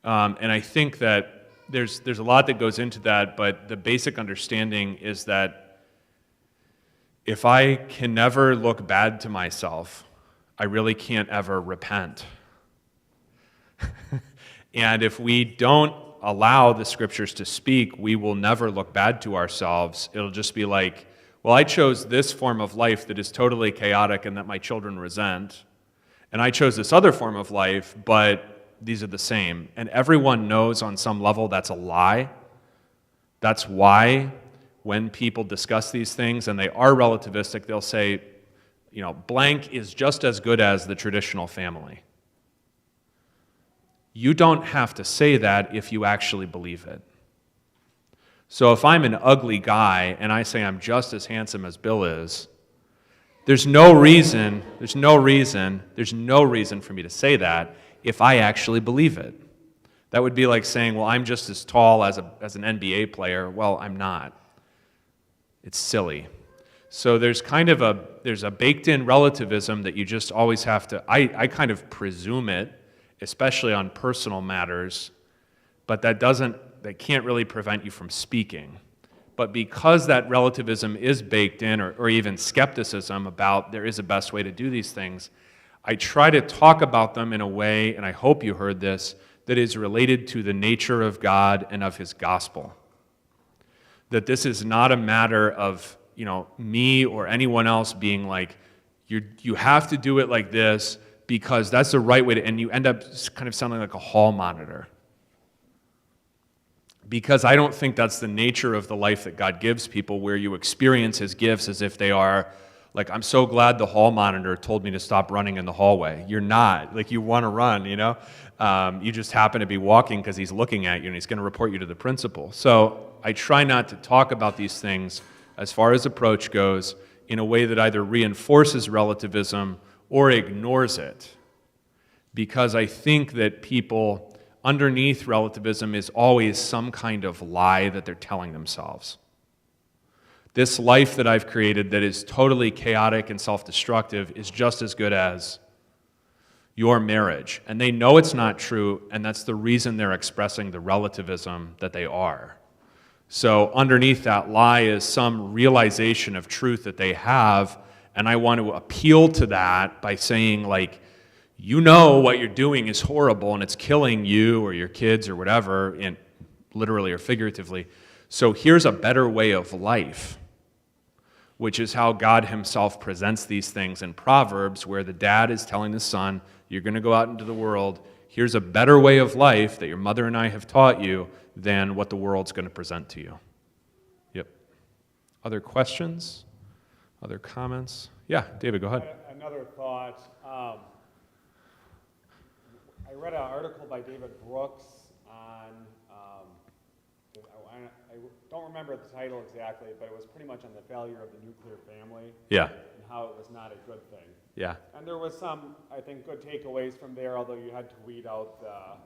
And I think that there's a lot that goes into that, but the basic understanding is that if I can never look bad to myself, I really can't ever repent. And if we don't allow the scriptures to speak, we will never look bad to ourselves. It'll just be like, well, I chose this form of life that is totally chaotic and that my children resent, and I chose this other form of life, but these are the same. And everyone knows on some level that's a lie. That's why when people discuss these things and they are relativistic, they'll say, blank is just as good as the traditional family. You don't have to say that if you actually believe it. So if I'm an ugly guy and I say I'm just as handsome as Bill is, there's no reason for me to say that if I actually believe it. That would be like saying, well, I'm just as tall as an NBA player. Well, I'm not. It's silly. So there's a baked-in relativism that you just always have to, I kind of presume it, especially on personal matters, but that can't really prevent you from speaking. But because that relativism is baked in, or even skepticism about there is a best way to do these things, I try to talk about them in a way, and I hope you heard this, that is related to the nature of God and of His gospel. That this is not a matter of, me or anyone else being like, You have to do it like this because that's the right way to, and you end up kind of sounding like a hall monitor. Because I don't think that's the nature of the life that God gives people, where you experience his gifts as if they are, like, I'm so glad the hall monitor told me to stop running in the hallway. You're not. Like, you want to run, you know? You just happen to be walking because he's looking at you and he's going to report you to the principal. So I try not to talk about these things as far as approach goes in a way that either reinforces relativism or ignores it. Because I think that people, underneath relativism is always some kind of lie that they're telling themselves. This life that I've created that is totally chaotic and self-destructive is just as good as your marriage. And they know it's not true, and that's the reason they're expressing the relativism that they are. So underneath that lie is some realization of truth that they have, and I want to appeal to that by saying, like, you know what you're doing is horrible and it's killing you or your kids or whatever, literally or figuratively. So here's a better way of life, which is how God himself presents these things in Proverbs, where the dad is telling the son, you're going to go out into the world. Here's a better way of life that your mother and I have taught you than what the world's going to present to you. Yep. Other questions? Other comments? Yeah, David, go ahead. Another thought. I read an article by David Brooks on, I don't remember the title exactly, but it was pretty much on the failure of the nuclear family. Yeah. And how it was not a good thing. Yeah. And there was some, I think, good takeaways from there, although you had to weed out the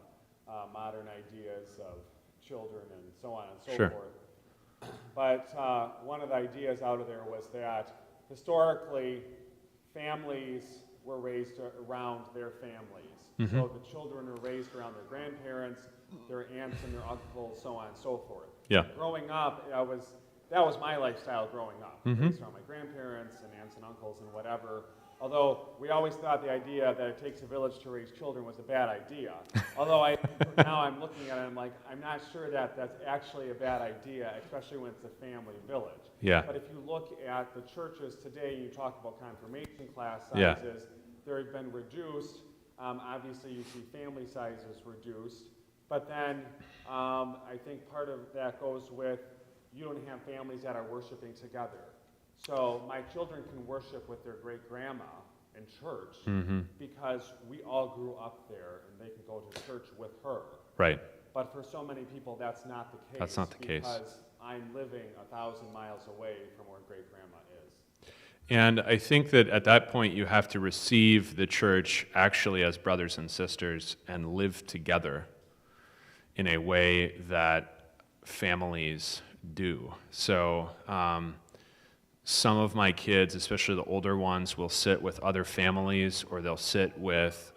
modern ideas of children and so on and so Sure. forth. But one of the ideas out of there was that historically, families were raised around their families. Mm-hmm. So the children are raised around their grandparents, their aunts and their uncles, so on and so forth. Yeah. Growing up, that was my lifestyle growing up, Mm-hmm. based around my grandparents and aunts and uncles and whatever. Although we always thought the idea that it takes a village to raise children was a bad idea. Although now I'm looking at it, I'm like, I'm not sure that that's actually a bad idea, especially when it's a family village. Yeah. But if you look at the churches today, you talk about confirmation class Yeah. sizes, they've been reduced. Obviously, you see family sizes reduced. But then I think part of that goes with you don't have families that are worshiping together. So my children can worship with their great-grandma in church Mm-hmm. because we all grew up there and they can go to church with her. Right. But for so many people, that's not the case. That's not the case. Because I'm living 1,000 miles away from where great-grandma is. And I think that at that point you have to receive the church actually as brothers and sisters and live together in a way that families do. So some of my kids, especially the older ones, will sit with other families, or they'll sit with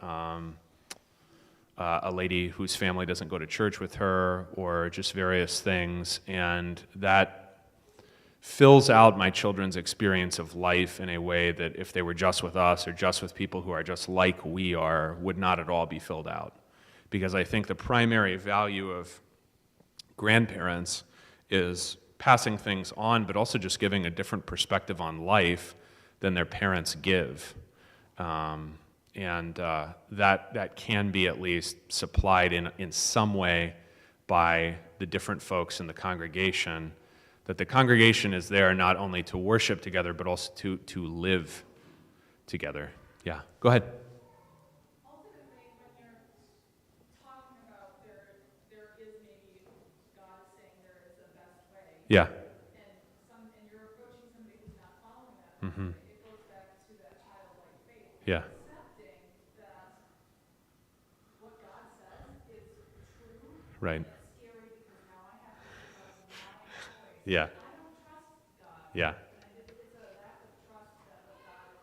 a lady whose family doesn't go to church with her, or just various things, and that fills out my children's experience of life in a way that if they were just with us or just with people who are just like we are, would not at all be filled out. Because I think the primary value of grandparents is passing things on, but also just giving a different perspective on life than their parents give. That can be at least supplied in some way by the different folks in the congregation, that the congregation is there not only to worship together, but also to live together. Yeah, go ahead. Ultimately, when you're talking about there is maybe God saying there is a best way, Yeah. and you're approaching somebody who's not following that, Mm-hmm. it goes back to that childlike faith. Yeah. Accepting that what God says is true. Right. It's scary because now I have to make my choice. Yeah. I don't trust God. Yeah. And it's a lack of trust that God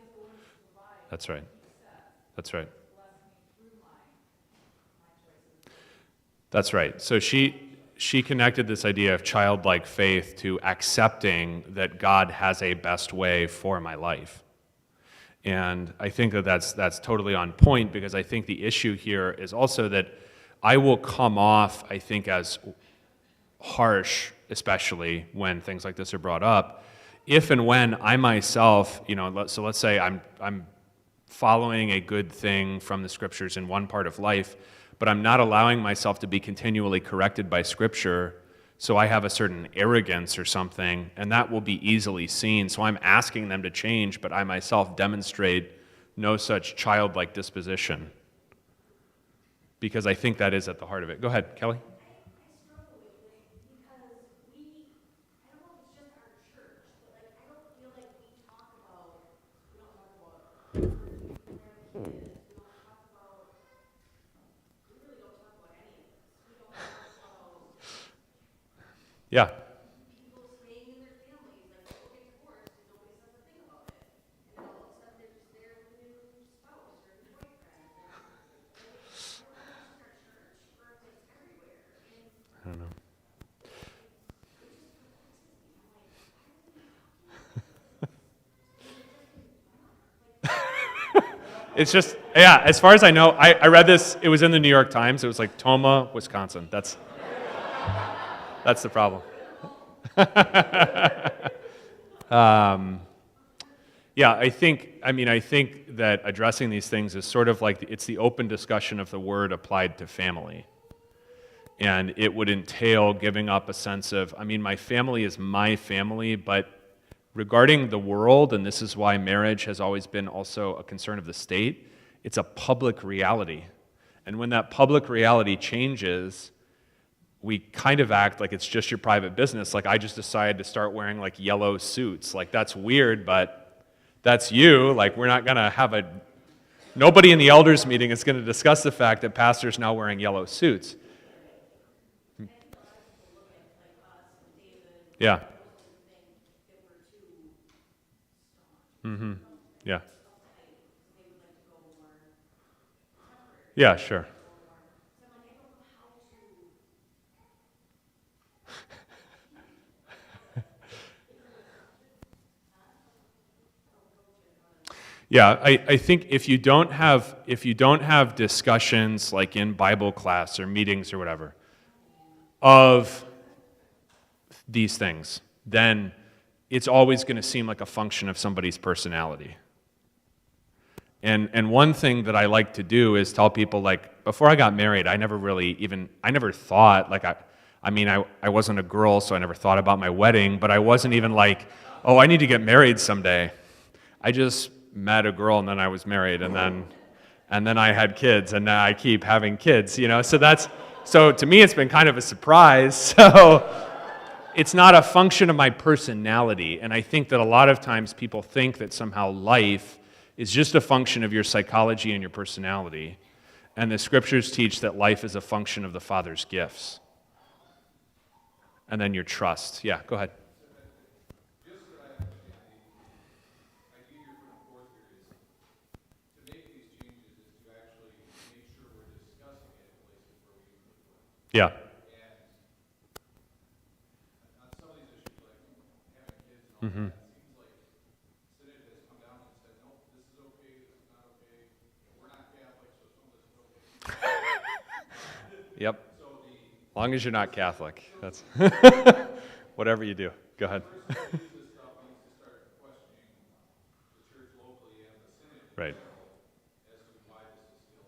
is going to provide. That's right. What He says. That's right. Bless me through my choices. That's right. So she connected this idea of childlike faith to accepting that God has a best way for my life. And I think that that's totally on point, because I think the issue here is also that I will come off, I think, as harsh, especially when things like this are brought up, if and when I myself, so let's say I'm following a good thing from the Scriptures in one part of life, but I'm not allowing myself to be continually corrected by Scripture, so I have a certain arrogance or something, and that will be easily seen. So I'm asking them to change, but I myself demonstrate no such childlike disposition, because I think that is at the heart of it. Go ahead, Kelly. Struggle with this because I don't know if it's just our church, but like I don't feel like we don't talk about kids, we really don't talk about any of this. We don't talk about Yeah. people staying in their families, like people get divorced and nobody says a thing about it. And then all of a sudden they're just there with a new spouse or a new boyfriend. And I don't know if it's just our church or if it's everywhere. And I don't know. It's just, yeah, as far as I know, I read this, it was in the New York Times, it was like Toma, Wisconsin. That's the problem. Yeah, I think that addressing these things is sort of like, it's the open discussion of the word applied to family. And it would entail giving up a sense of, my family is my family, but regarding the world, and this is why marriage has always been also a concern of the state, it's a public reality. And when that public reality changes, we kind of act like it's just your private business. Like I just decided to start wearing like yellow suits. Like that's weird, but that's you. Like we're not going to have nobody in the elders meeting is going to discuss the fact that pastor's now wearing yellow suits. Yeah. Mm-hmm. Yeah. Yeah, sure. Yeah, I think if you don't have discussions like in Bible class or meetings or whatever of these things, then it's always going to seem like a function of somebody's personality. And one thing that I like to do is tell people, like, before I got married, I never thought, like, I wasn't a girl, so I never thought about my wedding, but I wasn't even like, oh, I need to get married someday. I just met a girl, and then I was married, and then I had kids, and now I keep having kids, so to me, it's been kind of a surprise, so it's not a function of my personality, and I think that a lot of times people think that somehow life is just a function of your psychology and your personality. And the Scriptures teach that life is a function of the Father's gifts. And then your trust. Yeah, go ahead. Just so I understand, the idea you're putting forth here is to make these changes is to actually make sure we're discussing it in places where we usually would. Yeah. And on some of these issues, like having kids and all Mm-hmm. that, it seems like Synod has come down and said, nope, this is okay, this is not okay. We're not Catholic, so some of this is okay. Yep. As long as you're not Catholic. That's whatever you do. Go ahead. This stuff needs to start questioning the church locally and the Synod in Right. general as to why this is still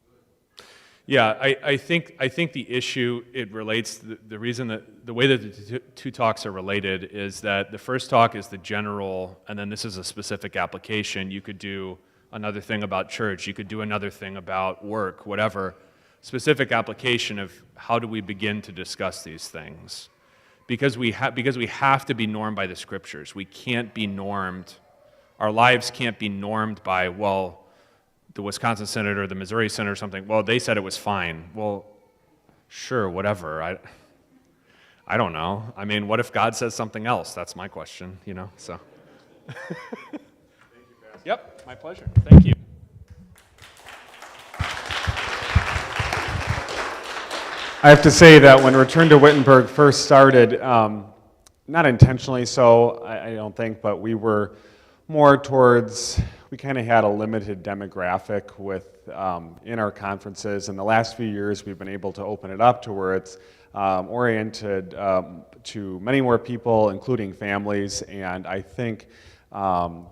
good. Yeah, I think the issue, it relates, the reason that, the way that the two talks are related is that the first talk is the general, and then this is a specific application. You could do another thing about church, you could do another thing about work, whatever. Specific application of how do we begin to discuss these things. Because we have to be normed by the Scriptures. We can't be normed, our lives can't be normed by, well, the Wisconsin Synod or the Missouri Synod or something, well, they said it was fine. Well, sure, whatever. I don't know. What if God says something else? That's my question, so. Thank you, Pastor. Yep, my pleasure. Thank you. I have to say that when Return to Wittenberg first started, not intentionally so, I don't think, but we were more towards, we kind of had a limited demographic with in our conferences. In the last few years, we've been able to open it up to where it's oriented to many more people, including families, and I think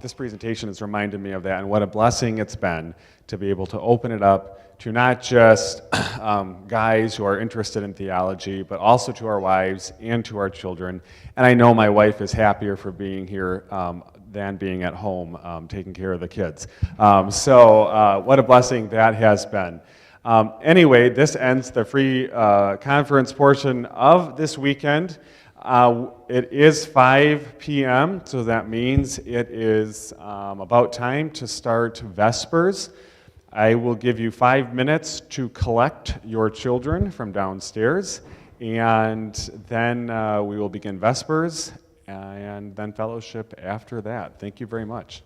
this presentation has reminded me of that and what a blessing it's been to be able to open it up to not just guys who are interested in theology, but also to our wives and to our children. And I know my wife is happier for being here than being at home taking care of the kids. So what a blessing that has been. Anyway, this ends the free conference portion of this weekend. It is 5 p.m., so that means it is about time to start Vespers. I will give you 5 minutes to collect your children from downstairs, and then we will begin Vespers, and then fellowship after that. Thank you very much.